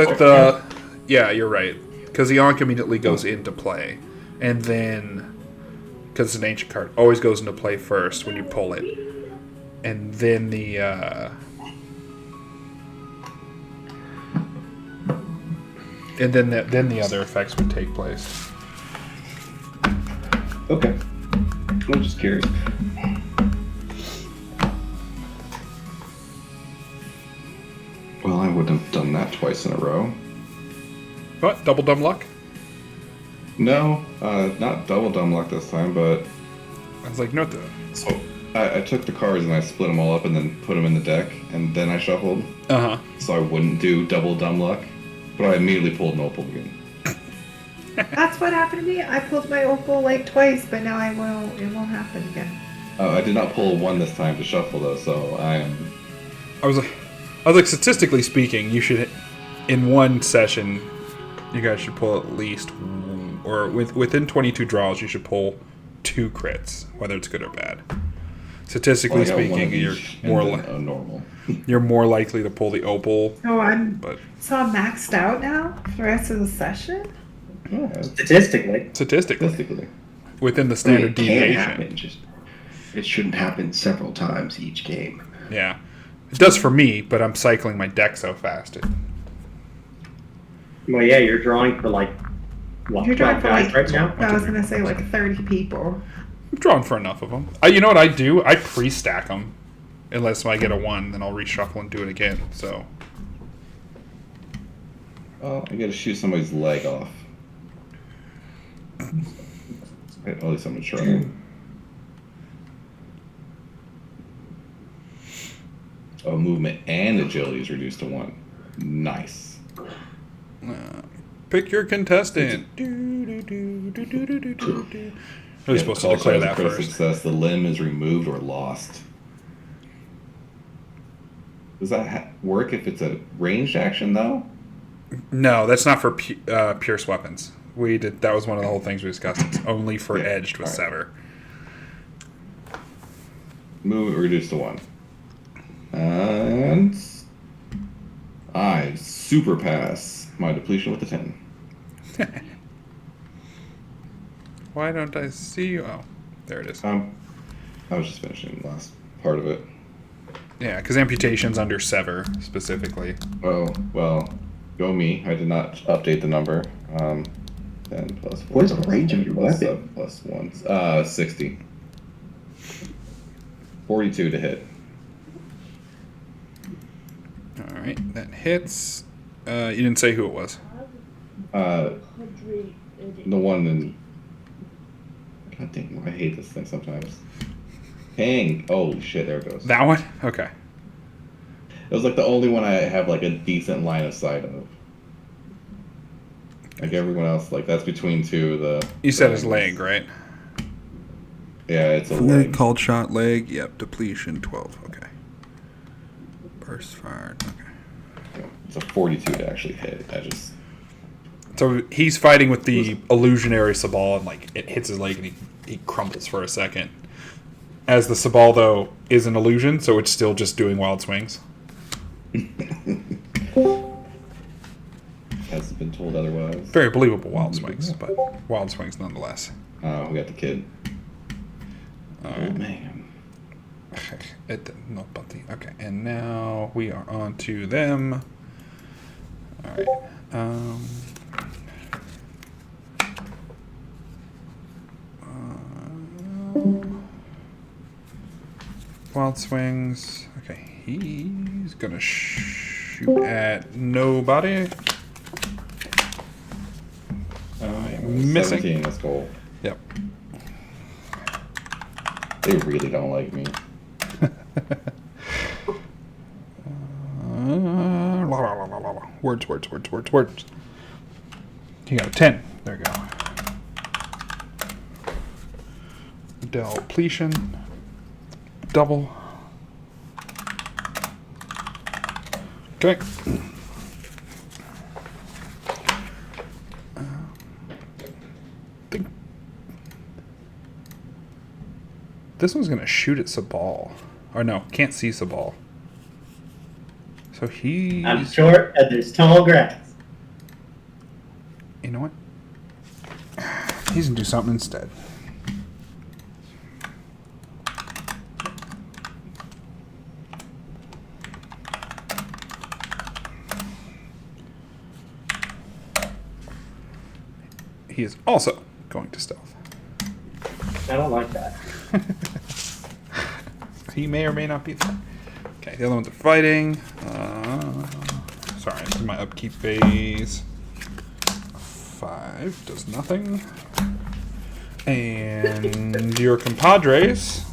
yeah, you're right. Because the Ankh immediately goes into play. And then, because it's an ancient card, always goes into play first when you pull it. And then then the other effects would take place. Okay. I'm just curious. Well, I wouldn't have done that twice in a row. What? Double dumb luck? No, not double dumb luck this time, but... I was like, no. So, I took the cards and I split them all up and then put them in the deck, and then I shuffled. Uh-huh. So I wouldn't do double dumb luck, but I immediately pulled an opal again. That's what happened to me. I pulled my opal like twice, but now it won't happen again. I did not pull a 1 this time to shuffle though, so I I was like, statistically speaking, you should, in one session, you guys should pull at least, or within 22 draws, you should pull 2 crits, whether it's good or bad. Statistically Well, I got one speaking, of you're each more and then a normal. you're more likely to pull the opal. Oh, I'm But maxed out now for the rest of the session. Yeah, Statistically. statistically. within the I mean, standard it can deviation. happen, just it shouldn't happen several times each game. Yeah, it does for me, but I'm cycling my deck so fast. Well, yeah, you're drawing for like, what, You're drawing 12 for guys like, right now? I was gonna say like 30 people. I'm drawing for enough of them. You know what I do? I pre-stack them. Unless I get a 1, then I'll reshuffle and do it again. So Oh, I gotta shoot somebody's leg off. At least I'm trying. Oh, movement and agility is reduced to 1. Nice. pick your contestant. We're Yeah, supposed to call declare shot is a that critical first. success. The limb is removed or lost. Does that work if it's a ranged action, though? No, that's not for pierce weapons. We did. That was one of the whole things we discussed. It's only for Yeah, edged with alright. sever. Move it reduced to 1. And I super pass my depletion with a 10. Why don't I see you? Oh, there it is. I was just finishing the last part of it. Yeah, because amputation's under sever specifically. Oh, well, go me. I did not update the number. 10 plus 4. What is the range of your plus weapon? Plus 1. 60. 42 to hit. All right, that hits. You didn't say who it was. The one in... God dang, I hate this thing sometimes. Pang! Holy shit, there it goes. That one? Okay. It was like the only one I have like a decent line of sight of. Like everyone else, like that's between two of the... You said his leg, right? Yeah, it's a leg. Cold shot leg. Yep, depletion 12. Okay. Burst fired. Okay. It's a 42 to actually hit. I just... So he's fighting with the illusionary Sabal, and like it hits his leg, and he crumbles for a second. As the Sabal though is an illusion, so it's still just doing wild swings. Hasn't been told otherwise. Very believable wild swings, but wild swings nonetheless. We got the kid. All Oh right. man. Okay, and now we are on to them. All right. Wild swings. Okay, he's gonna shoot at nobody. Missing. 17, that's goal. Yep. They really don't like me. Words. You got a 10. There you go. Depletion. Double. Okay. This one's gonna shoot at Sabal. Or no, can't see Sabal. So he's... I'm short and there's tall grass. You know what? He's gonna do something instead. He is also going to stealth. I don't like that. He may or may not be there. Okay, the other ones are fighting. Sorry, this is my upkeep phase. 5 does nothing. And your compadres.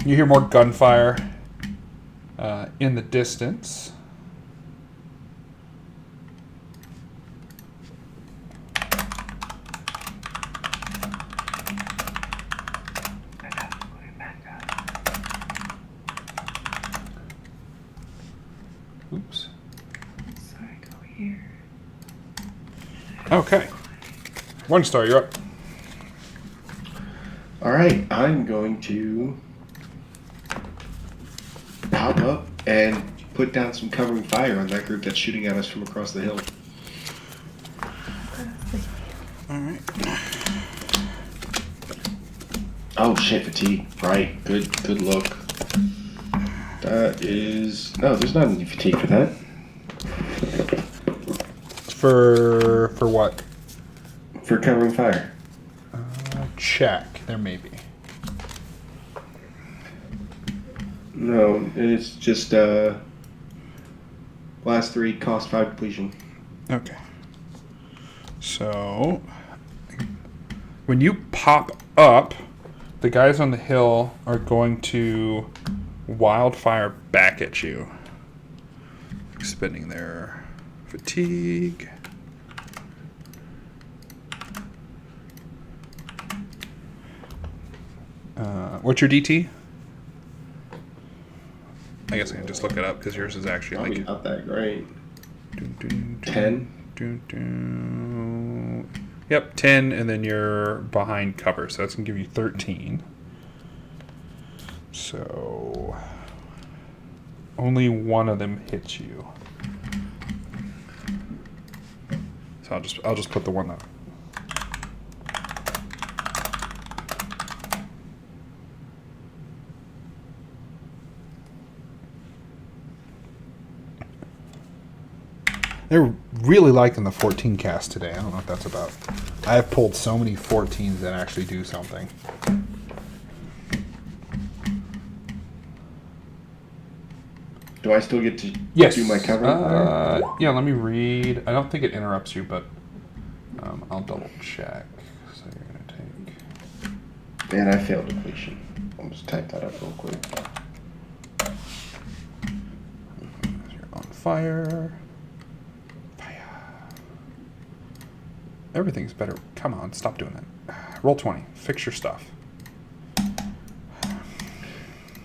You hear more gunfire in the distance. Oops. Sorry, go here. Okay. One star, you're up. Alright, I'm going to pop up and put down some covering fire on that group that's shooting at us from across the hill. Alright. Oh shit, fatigue. Right, good look. That is... No, there's not any fatigue for that. For what? For covering fire. Check. There may be. No, it's just last 3 cost 5 depletion. Okay. So, when you pop up, the guys on the hill are going to wildfire back at you. Spending their fatigue. What's your DT? I guess I can just look it up because yours is actually Probably like not that great. 10. Yep, 10, and then you're behind cover, so that's gonna give you 13. So only one of them hits you. So I'll just put the one that. They're really liking the 14 cast today. I don't know what that's about. I have pulled so many 14s that actually do something. Do I still get to Yes. do my cover? Yeah, let me read. I don't think it interrupts you, but I'll double check. So you're going to take... Man, I failed depletion. I'll just type that up real quick. You're on fire. Everything's better. Come on, stop doing that. Roll 20. Fix your stuff.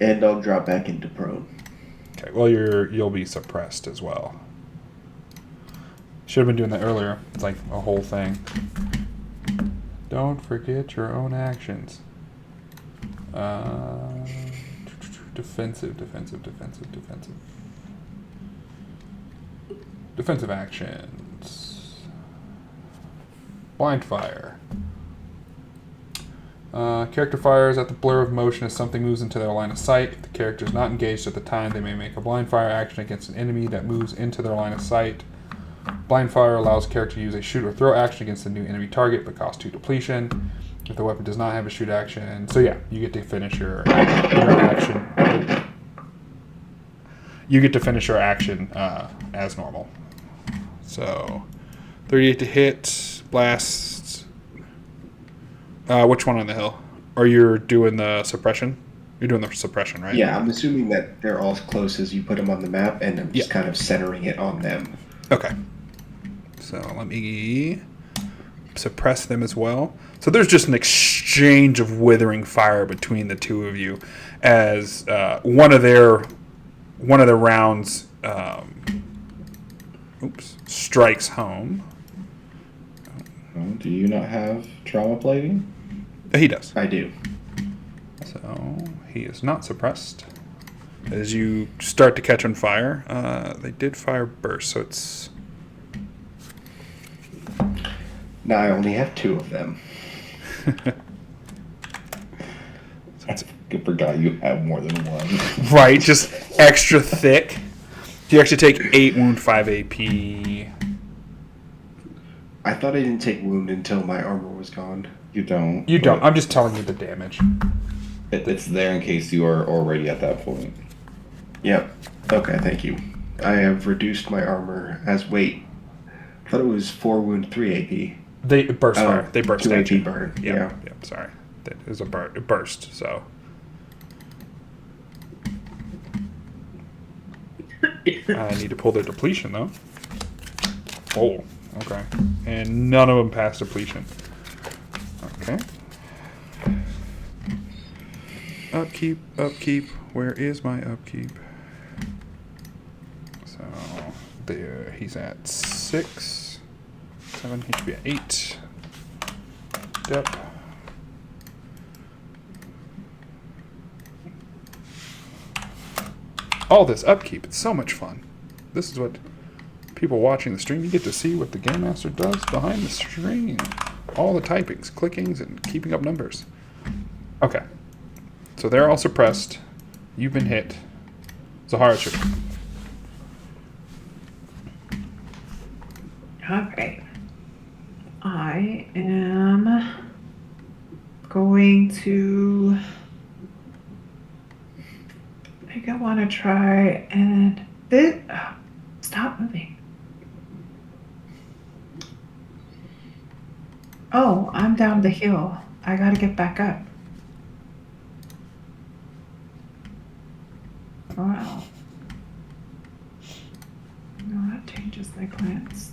And I'll drop back into prone. Okay, well you'll be suppressed as well. Should have been doing that earlier. It's like a whole thing. Don't forget your own actions. Defensive. Defensive actions. Blind fire. Character fires at the blur of motion as something moves into their line of sight. If the character is not engaged at the time, they may make a blind fire action against an enemy that moves into their line of sight. Blind fire allows a character to use a shoot or throw action against a new enemy target, but costs 2 depletion. If the weapon does not have a shoot action, so yeah, you get to finish your action. You get to finish your action as normal. So, 38 to hit. Blasts. Which one on the hill? Or you're doing the suppression? You're doing the suppression, right? Yeah, I'm assuming that they're all as close as you put them on the map, and I'm just kind of centering it on them. Okay. So let me suppress them as well. So there's just an exchange of withering fire between the two of you as one of their rounds strikes home. Oh, do you not have trauma plating? He does. I do. So he is not suppressed. As you start to catch on fire, they did fire burst, so it's... Now I only have 2 of them. I forgot you have more than one. Right, just extra thick. You actually take 8 wound, 5 AP. I thought I didn't take wound until my armor was gone. You don't. You don't. I'm just telling you the damage. It's there in case you are already at that point. Yep. Okay, thank you. I have reduced my armor as weight. I thought it was 4 wound, 3 AP. They burst fire. They burst 2 at AP you. burn. Yep, Yeah. Yep, sorry. It was it burst, so... I need to pull their depletion, though. Oh, okay. And none of them passed depletion. Okay. Upkeep. Where is my upkeep? So, there. He's at 6. 7. He should be at 8. Yep. All this upkeep, it's so much fun. This is what people watching the stream, you get to see what the Game Master does behind the screen. All the typings, clickings, and keeping up numbers. Okay. So they're all suppressed. You've been hit. Zahara, it's your turn. Okay. I am going to... I think I want to try and... Stop moving. Oh, I'm down the hill. I gotta get back up. Wow. No, that changes my plans.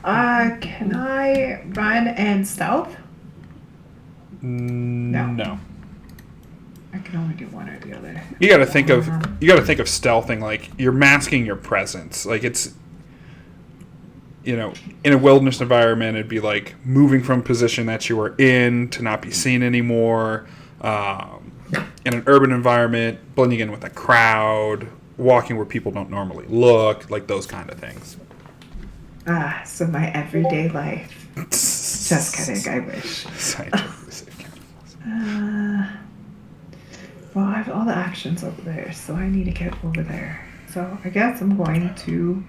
Can I run and stealth? No. I can only do one or the other. You got to think of stealthing like you're masking your presence. Like it's in a wilderness environment, it'd be like moving from position that you were in to not be seen anymore. In an urban environment, blending in with a crowd, walking where people don't normally look, like those kind of things. So my everyday life. Just kidding, I wish. Scientifically safe camouflage. Well, I have all the actions over there, so I need to get over there. So I guess I'm going to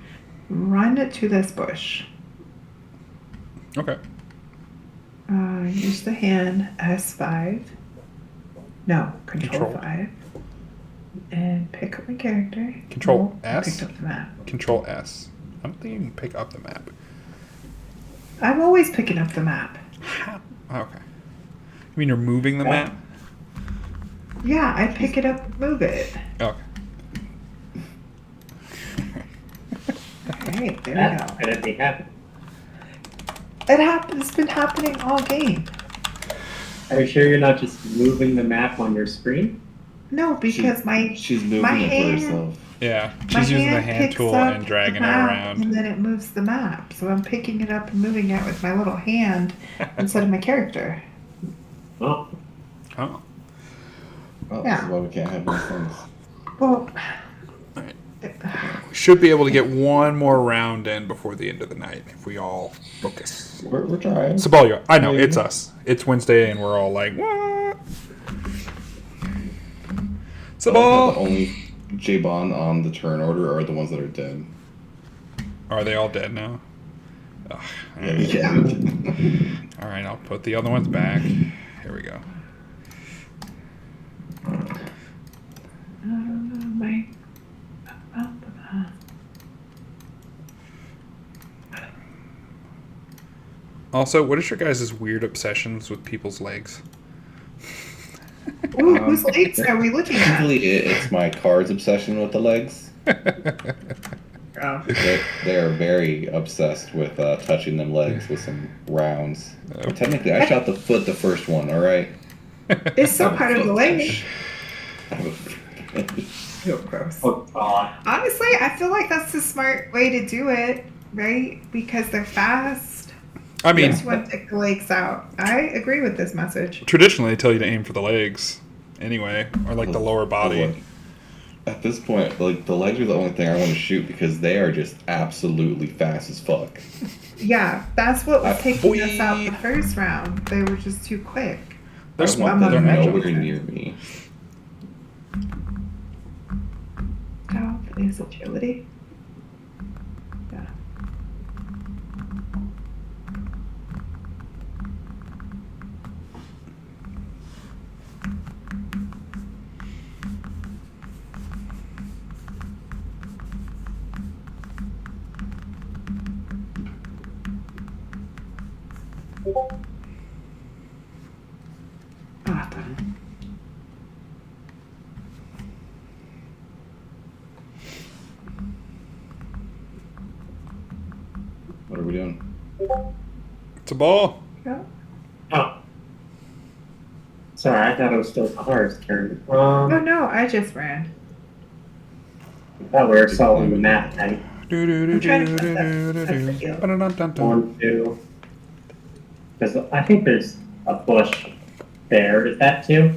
run to this bush. Okay. Use the hand S5. No, Control 5. And pick up my character. Control I S? picked up the map. Control S. I don't think you can pick up the map. I'm always picking up the map. How? Okay. You mean you're moving the map? Yeah, I pick it up and move it. Okay. Alright, there we That's go. gonna be happening. It's been happening all game. Are you sure you're not just moving the map on your screen? No, because She's moving my it hand- for herself. Yeah. my She's using the hand hand picks tool up and dragging the it map, around. and then it moves the map. So I'm picking it up and moving it with my little hand instead of my character. Oh, Oh. Well, Yeah. this is why we can't have nice things. Well, Right. We should be able to get one more round in before the end of the night if we all focus. We're trying. Sabalio, I know, Maybe. it's us. It's Wednesday and we're all like, what? The Sabal! only Jeabon on the turn order are the ones that are dead. Are they all dead now? Ugh. Yeah. All right, I'll put the other ones back. Here we go. my. Also, what is your guys' weird obsessions with people's legs? Ooh, whose legs are we looking at? Usually it's my card's obsession with the legs. Oh. They are very obsessed with touching them legs with some rounds. Technically, I shot the foot the first one, alright? It's still part of the leg. I have a foot fetish. So gross. oh God. Honestly, I feel like that's the smart way to do it, right? Because they're fast. I mean, Just want to take the legs out. I agree with this message. traditionally they tell you to aim for the legs anyway, or like the lower body. At this point, like the legs are the only thing I want to shoot because they are just absolutely fast as fuck. Yeah, that's what was taking Boy. us out the first round. They were just too quick. They're I smart. want them They're nowhere agile. near me. Oh, is agility. Yeah. Ah, damn. What are we doing? It's a ball. Yeah. Oh. Sorry, I thought it was still Tahar's turn. Oh no, I just ran. I thought we were solving the map thing. I'm trying to find that's the deal. 1, 2. Because I think there's a bush there. Is that 2?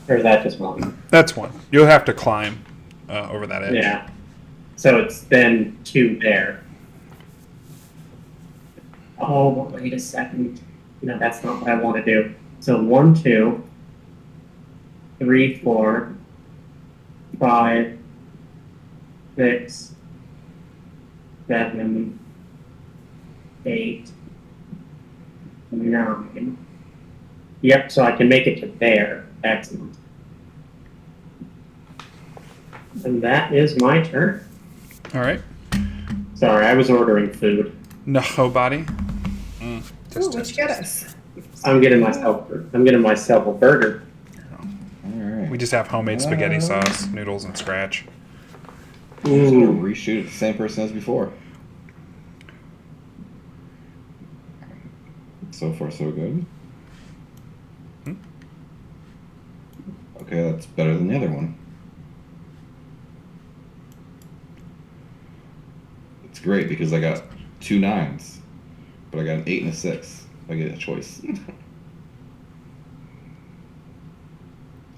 Or is that just 1? That's one. You'll have to climb over that edge. Yeah. So it's then 2 there. Oh, wait a second. No, that's not what I want to do. So 1, 2, 3, 4, 5, 6, 7, 8, 9. Yep, so I can make it to there. Excellent. And that is my turn. All right. Sorry, I was ordering food. Nobody. Ooh, what you get us? I'm getting myself a burger. Alright. We just have homemade spaghetti sauce, noodles, and scratch. Just gonna reshoot it the same person as before. So far, so good. Okay, that's better than the other one. It's great because I got 2 9s, but I got an 8 and a 6. I get a choice.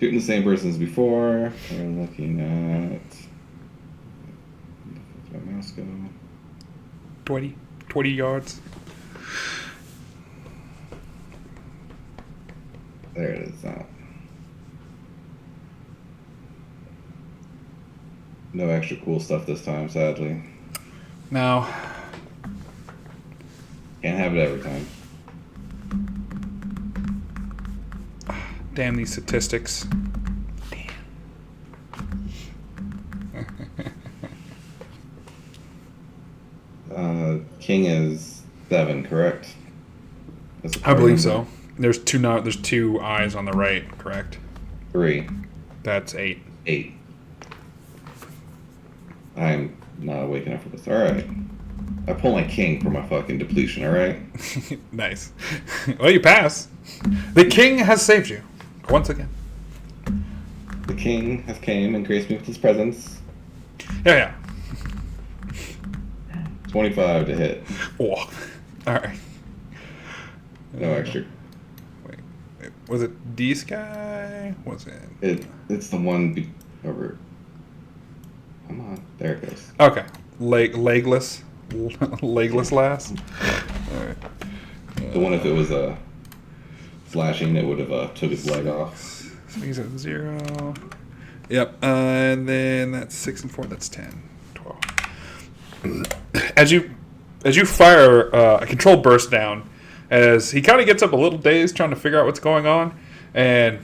Shooting the same person as before. We're looking at. Where's my mouse go? 20 yards. There it is. No extra cool stuff this time, sadly. No. Can't have it every time. Damn these statistics. King is 7, correct? I believe so. There's two eyes on the right, correct? 3. That's 8. 8. I'm not awake enough for this. Alright. I pull my king for my fucking depletion, alright? Nice. Well, you pass. The king has saved you. Once again. The king has came and graced me with his presence. Yeah. 25 to hit. Oh. Alright. No extra. Wait. Was it D-Sky? Was it? It's the one over. Come on. There it goes. Okay. Legless. Legless lass. Alright. The one, if it was flashing, it would have took his leg off. So he's at 0. Yep. And then that's 6 and 4. That's 10. 12. As you fire a controlled burst down, as he kind of gets up a little dazed trying to figure out what's going on, and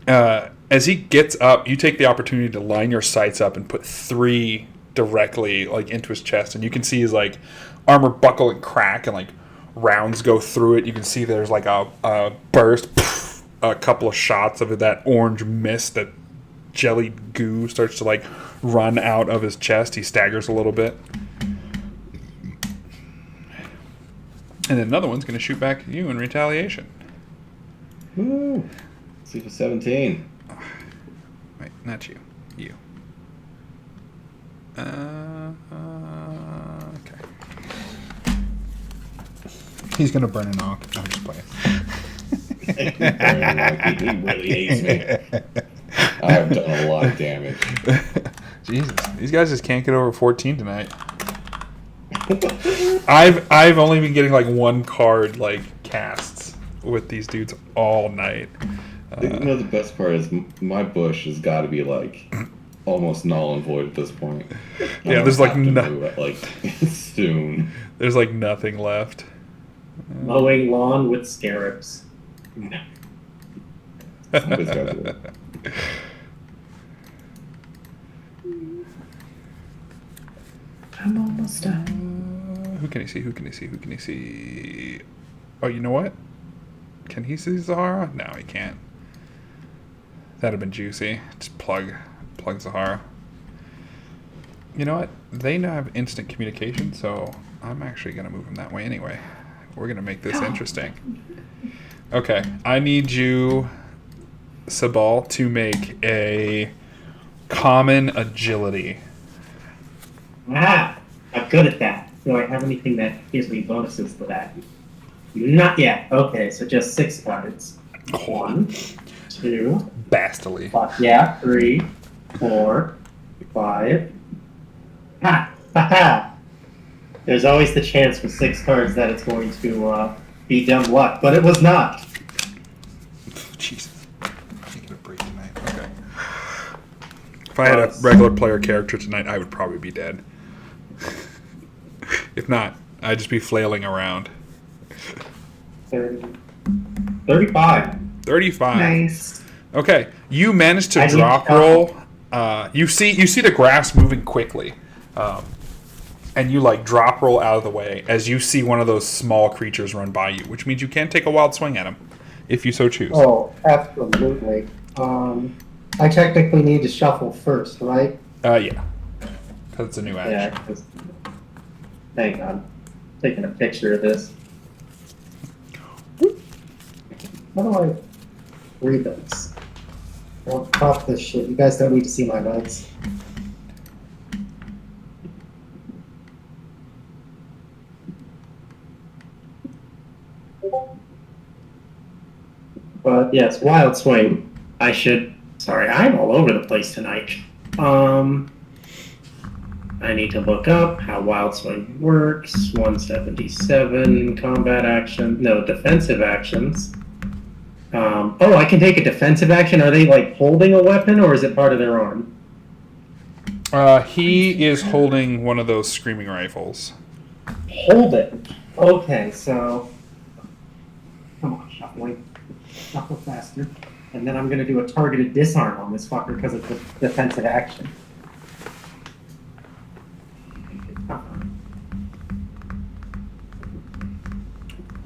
as he gets up, you take the opportunity to line your sights up and put 3 directly like into his chest, and you can see his like armor buckle and crack, and like rounds go through it. You can see there's like a burst, a couple of shots of that orange mist, that jellied goo starts to like run out of his chest. He staggers a little bit. And then another one's going to shoot back at you in retaliation. Woo! Let's see for 17. Wait, not you. You. Okay. He's going to burn an arc. I'm just playing. He really hates me. I have done a lot of damage. Jesus, these guys just can't get over 14 tonight. I've only been getting like 1 card like casts with these dudes all night. You know, the best part is my bush has got to be like almost null and void at this point. Yeah, there's like soon. There's like nothing left. Mowing lawn with scarabs. Somebody's got to do it. I'm almost done. Who can he see? Who can he see? Who can he see? Oh, you know what? Can he see Zahara? No, he can't. That'd have been juicy. Just plug Zahara. You know what? They now have instant communication, so I'm actually going to move him that way anyway. We're going to make this interesting. Okay, I need you, Sabal, to make a common agility. Ah, I'm good at that. Do I have anything that gives me bonuses for that? Not yet. Okay, so just 6 cards. 1, 2, Bastily. 3, 4, 5. Ha! Ha ha! There's always the chance with 6 cards that it's going to be dumb luck, but it was not. Jesus. Taking a break tonight. Okay. If I had a regular player character tonight, I would probably be dead. If not, I'd just be flailing around. 35. 35. Nice. Okay, you managed to drop roll. You see the grass moving quickly, and you like drop roll out of the way as you see one of those small creatures run by you, which means you can take a wild swing at him, if you so choose. Oh, absolutely. I technically need to shuffle first, right? Yeah, because it's a new action. Yeah, hang on. Taking a picture of this. How do I read this? Well, pop this shit. You guys don't need to see my notes. But yes, Wild Swing. Sorry, I'm all over the place tonight. I need to look up how Wild Swing works. 177 combat action. No, defensive actions. I can take a defensive action. Are they like holding a weapon or is it part of their arm? He is holding one of those screaming rifles. Hold it. Okay, so. Come on, shuffling. Shuffle faster. And then I'm going to do a targeted disarm on this fucker because it's a defensive action.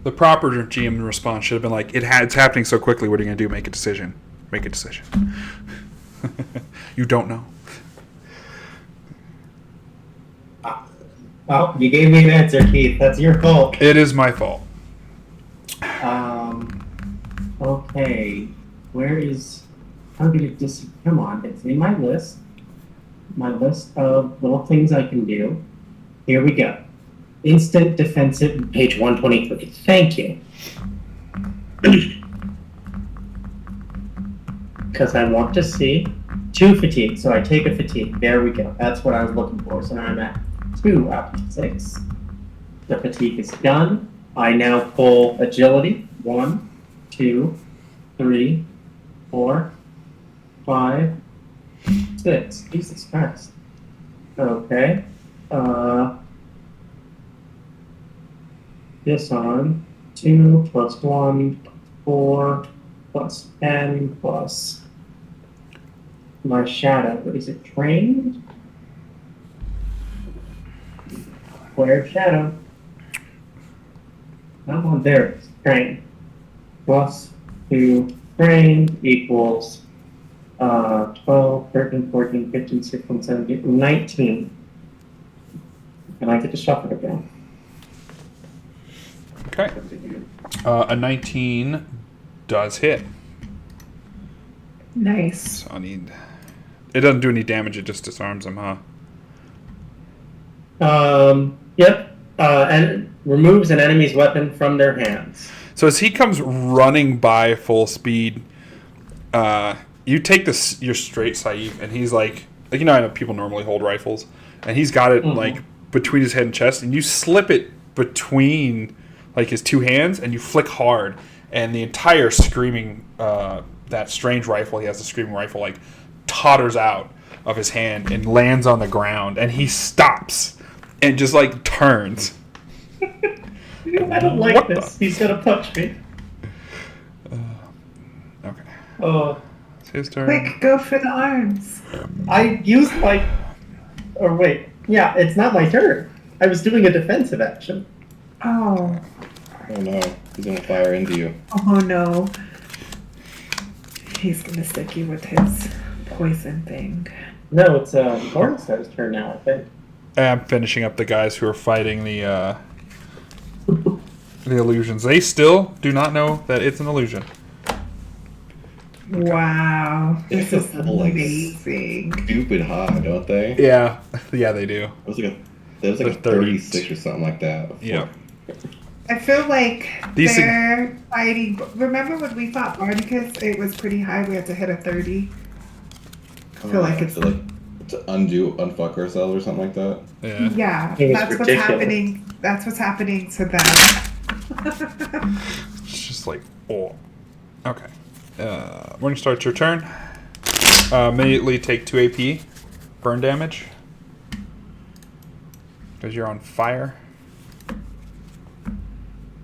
The proper GM response should have been like, it's happening so quickly, what are you going to do? Make a decision. Make a decision. You don't know. Well, you gave me an answer, Keith. That's your fault. It is my fault. Okay. Where is... Come on, it's in my list. My list of little things I can do. Here we go. Instant defensive, page 123. Thank you. Because I want to see 2 fatigue, so I take a fatigue. There we go. That's what I was looking for. So now I'm at 2 out of 6. The fatigue is done. I now pull agility. 1, 2, 3, 4, 5, 6. Jesus Christ. Okay. Disarm. 2 plus 1, 4 plus 10 plus my shadow. Is it trained? Where's shadow? Come on, there it is. Trained. Plus 2 trained equals 12, 13, 14, 15, 16, 17, 19. And I get to shuffle again. Okay. A 19 does hit. Nice. So I need... It doesn't do any damage, it just disarms him, huh? Yep. And removes an enemy's weapon from their hands. So as he comes running by full speed, you take your straight Saif, and he's like I know people normally hold rifles, and he's got it like between his head and chest, and you slip it between like his 2 hands, and you flick hard, and the entire screaming that strange rifle he has, the screaming rifle, like totters out of his hand and lands on the ground, and he stops and just like turns. I don't like this. He's gonna punch me. Okay. Oh. It's his turn. Quick, go for the arms. I used my... Or wait. Yeah, it's not my turn. I was doing a defensive action. Oh. Oh no, he's gonna fire into you. Oh no. He's gonna stick you with his poison thing. No, it's Morningstar's turn now, I think. I'm finishing up the guys who are fighting the illusions. They still do not know that it's an illusion. Wow. They This is feel, like, amazing. Stupid high, don't they? Yeah, they do. It was like a 36 or something like that. Before. Yeah. I feel like These they're fighting. Remember when we fought Barnacus? It was pretty high. We had to hit a 30. I feel like it's... to unfuck ourselves or something like that. Yeah. Yeah, It was that's what's ridiculous. happening. That's what's happening to them. It's just like, oh. Okay. Morningstar, it's your turn. Immediately take 2 AP. Burn damage. Because you're on fire.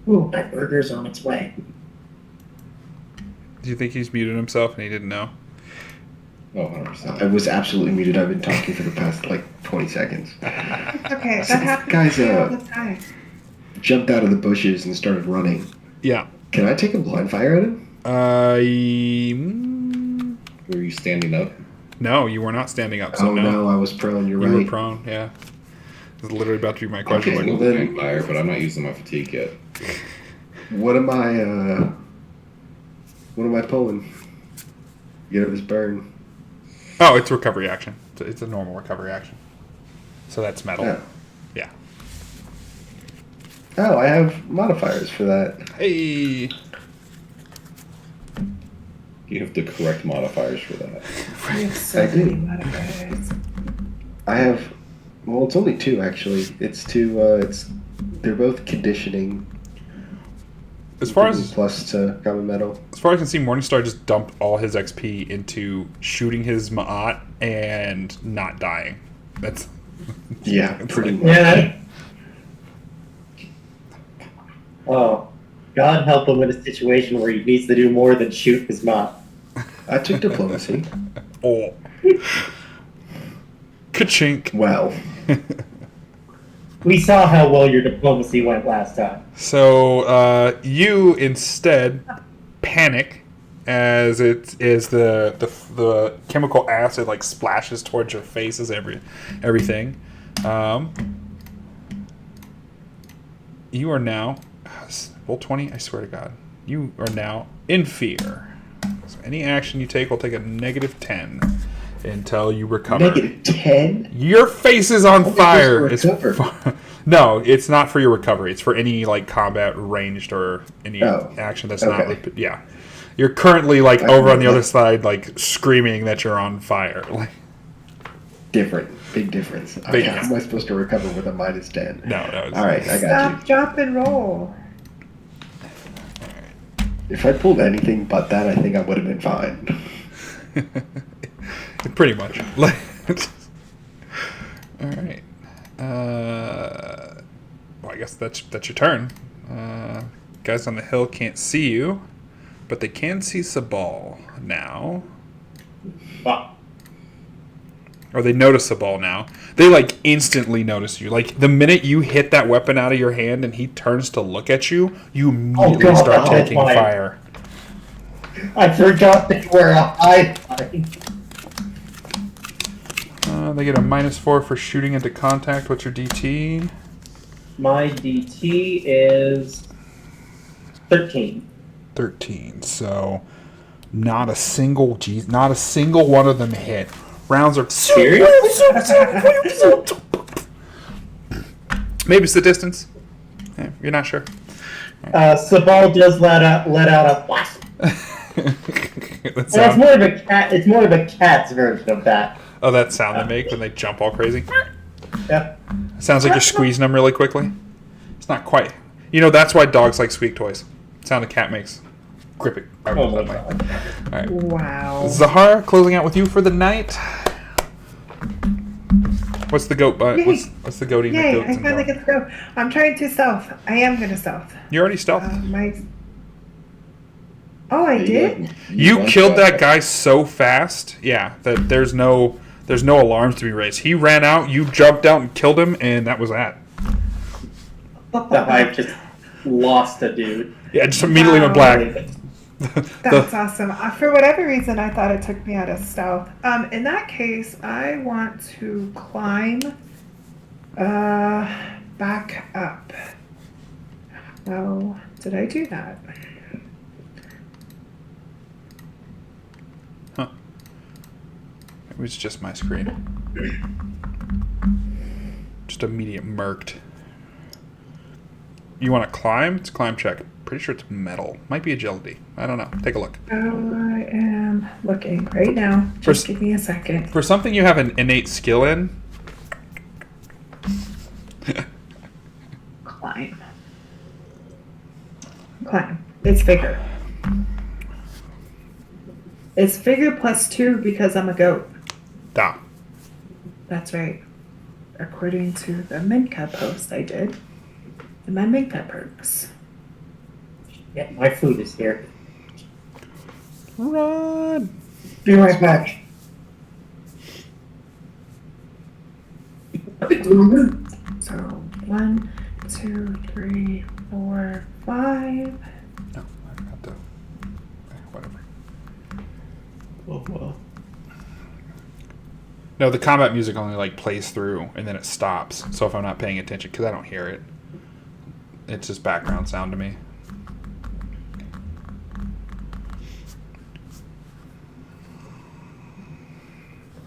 Ooh, my burger's on its way. Do you think he's muted himself and he didn't know? Oh, 100%. I was absolutely muted. I've been talking for the past, 20 seconds. Okay, So that happens guys, to me all the time. Jumped out of the bushes and started running. Yeah. Can I take a blind fire at him? Were you standing up? No, you were not standing up. So Oh no, I was prone. You're you right. were prone. Yeah. This is literally about to be my question. Okay. Like, well then- fire, but I'm not using my fatigue yet. What am I? What am I pulling? Get up his burn. Oh, it's a recovery action. It's a normal recovery action. So that's metal. Oh. Yeah. Oh, I have modifiers for that. Hey. You have the correct modifiers for that. We have so I do. many modifiers. I have. Well, it's only 2 actually. It's 2. They're both conditioning. As far as plus to common metal. I can see, Morningstar just dumped all his XP into shooting his Ma'at and not dying. That's Yeah, pretty much. Yeah. Oh, God help him in a situation where he needs to do more than shoot his mop. I took diplomacy. oh. Ka-chink. Well, We saw how well your diplomacy went last time. So you instead panic as it is the chemical acid like splashes towards your face as everything. You are now roll 20. I swear to God, you are now in fear. So any action you take will take a -10 until you recover. -10. Your face is on fire. just recover. No, it's not for your recovery. It's for any like combat ranged or any Oh, action that's okay. not. Yeah, you're currently like I over on the know other that. side, like screaming that you're on fire. Like, Different. Big difference. Big Okay, difference. how am I supposed to recover with a -10? no. It's, All right, I got Stop, drop, and roll. you. If I pulled anything but that, I think I would have been fine. Pretty much. All right. Well, I guess that's your turn. Guys on the hill can't see you, but they can see Sabal now. Wow. Or they notice Sabal now. They like instantly notice you. Like the minute you hit that weapon out of your hand and he turns to look at you, you immediately God, start oh taking my. fire. I forgot that you were a high five. They get a -4 for shooting into contact. What's your DT? My DT is 13. 13. So not a single one of them hit. Rounds are maybe it's the distance. Yeah, you're not sure. Sabal does let out a blast. That And sound, it's more of a cat. It's more of a cat's version of that. oh, that sound they make when they jump all crazy. Yep. Sounds like you're squeezing them really quickly. It's not quite. You know, that's why dogs like squeak toys. Sound a cat makes. Grip it. Oh my God. All right. Wow. Zahara, closing out with you for the night. What's the goat? Yay. What's the goating? Yay, Goats I and finally goat? get to go. I'm trying to stealth. I am going to stealth. You already stealthed. Oh, I did? You killed that guy so fast, yeah, that there's no alarms to be raised. He ran out, you jumped out and killed him, and that was that. The hive just lost a dude. Yeah, just immediately went black. That's awesome. For whatever reason, I thought it took me out of stealth. In that case, I want to climb back up. How did I do that? Huh. It was just my screen. Just immediate murked. You want to climb? It's a climb check. Pretty sure it's metal. Might be agility. I don't know. Take a look. I am looking right now. Just give me a second. For something you have an innate skill in, Climb. It's vigor. It's vigor +2 because I'm a goat. da. That's right. According to the Minka post I did. And my Minka perks. Yeah, my food is here. Run! Be right back. So 1, 2, 3, 4, 5. No, I forgot to. Whatever. Oh, well. No, the combat music only like plays through and then it stops. So if I'm not paying attention, because I don't hear it, it's just background sound to me.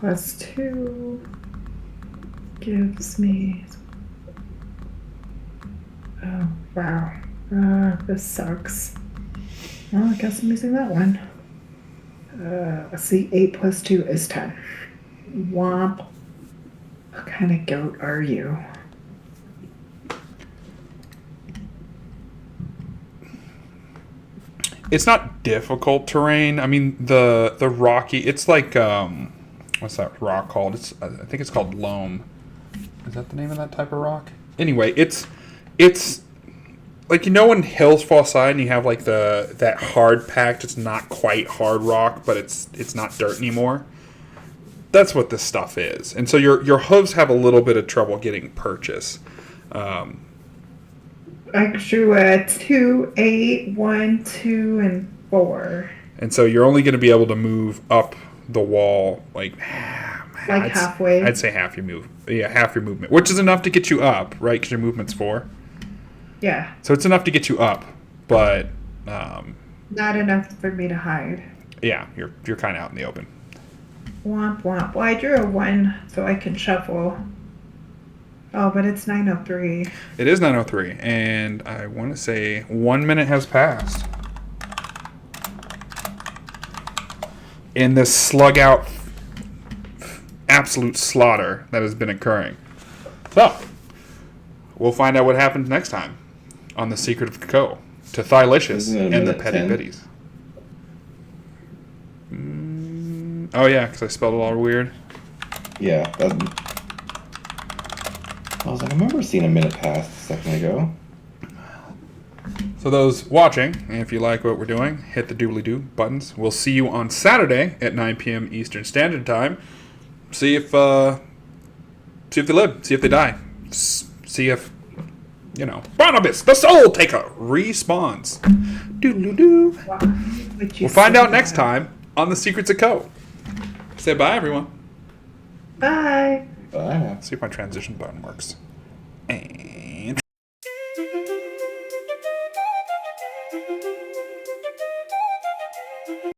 plus 2 gives me. Oh, wow. This sucks. Well, I guess I'm using that one. Let's see, 8 plus 2 is 10. Womp. What kind of goat are you? It's not difficult terrain. I mean, the rocky. It's like what's that rock called? I think it's called loam. Is that the name of that type of rock? Anyway, it's like, you know, when hills fall aside and you have like that hard packed. It's not quite hard rock, but it's not dirt anymore. That's what this stuff is, and so your hooves have a little bit of trouble getting purchase. I drew a 2, 8, 1, 2, and 4. And so you're only going to be able to move up the wall like halfway. I'd say half your movement, which is enough to get you up, right? Because your movement's 4. Yeah. So it's enough to get you up, but Not enough for me to hide. yeah, you're kind of out in the open. Womp womp. Well, I drew a 1 so I can shuffle. Oh, but it's 9:03. It is 9:03, and I want to say 1 minute has passed in this slug out absolute slaughter that has been occurring. So we'll find out what happens next time on The Secret of Coco to Thylicious Isn't it a and the minute Petty 10? Biddies. Oh yeah, because I spelled it all weird. Yeah. I was like, I remember seeing a minute pass a second ago. So those watching, if you like what we're doing, hit the doobly-doo buttons. We'll see you on Saturday at 9 p.m. Eastern Standard Time. See if they live. See if they die. See if, Barnabas, the Soul Taker, respawns. Doodle-doo. We'll find out next time on The Secrets of Co. Say bye, everyone. Bye. Bye. See if my transition button works. And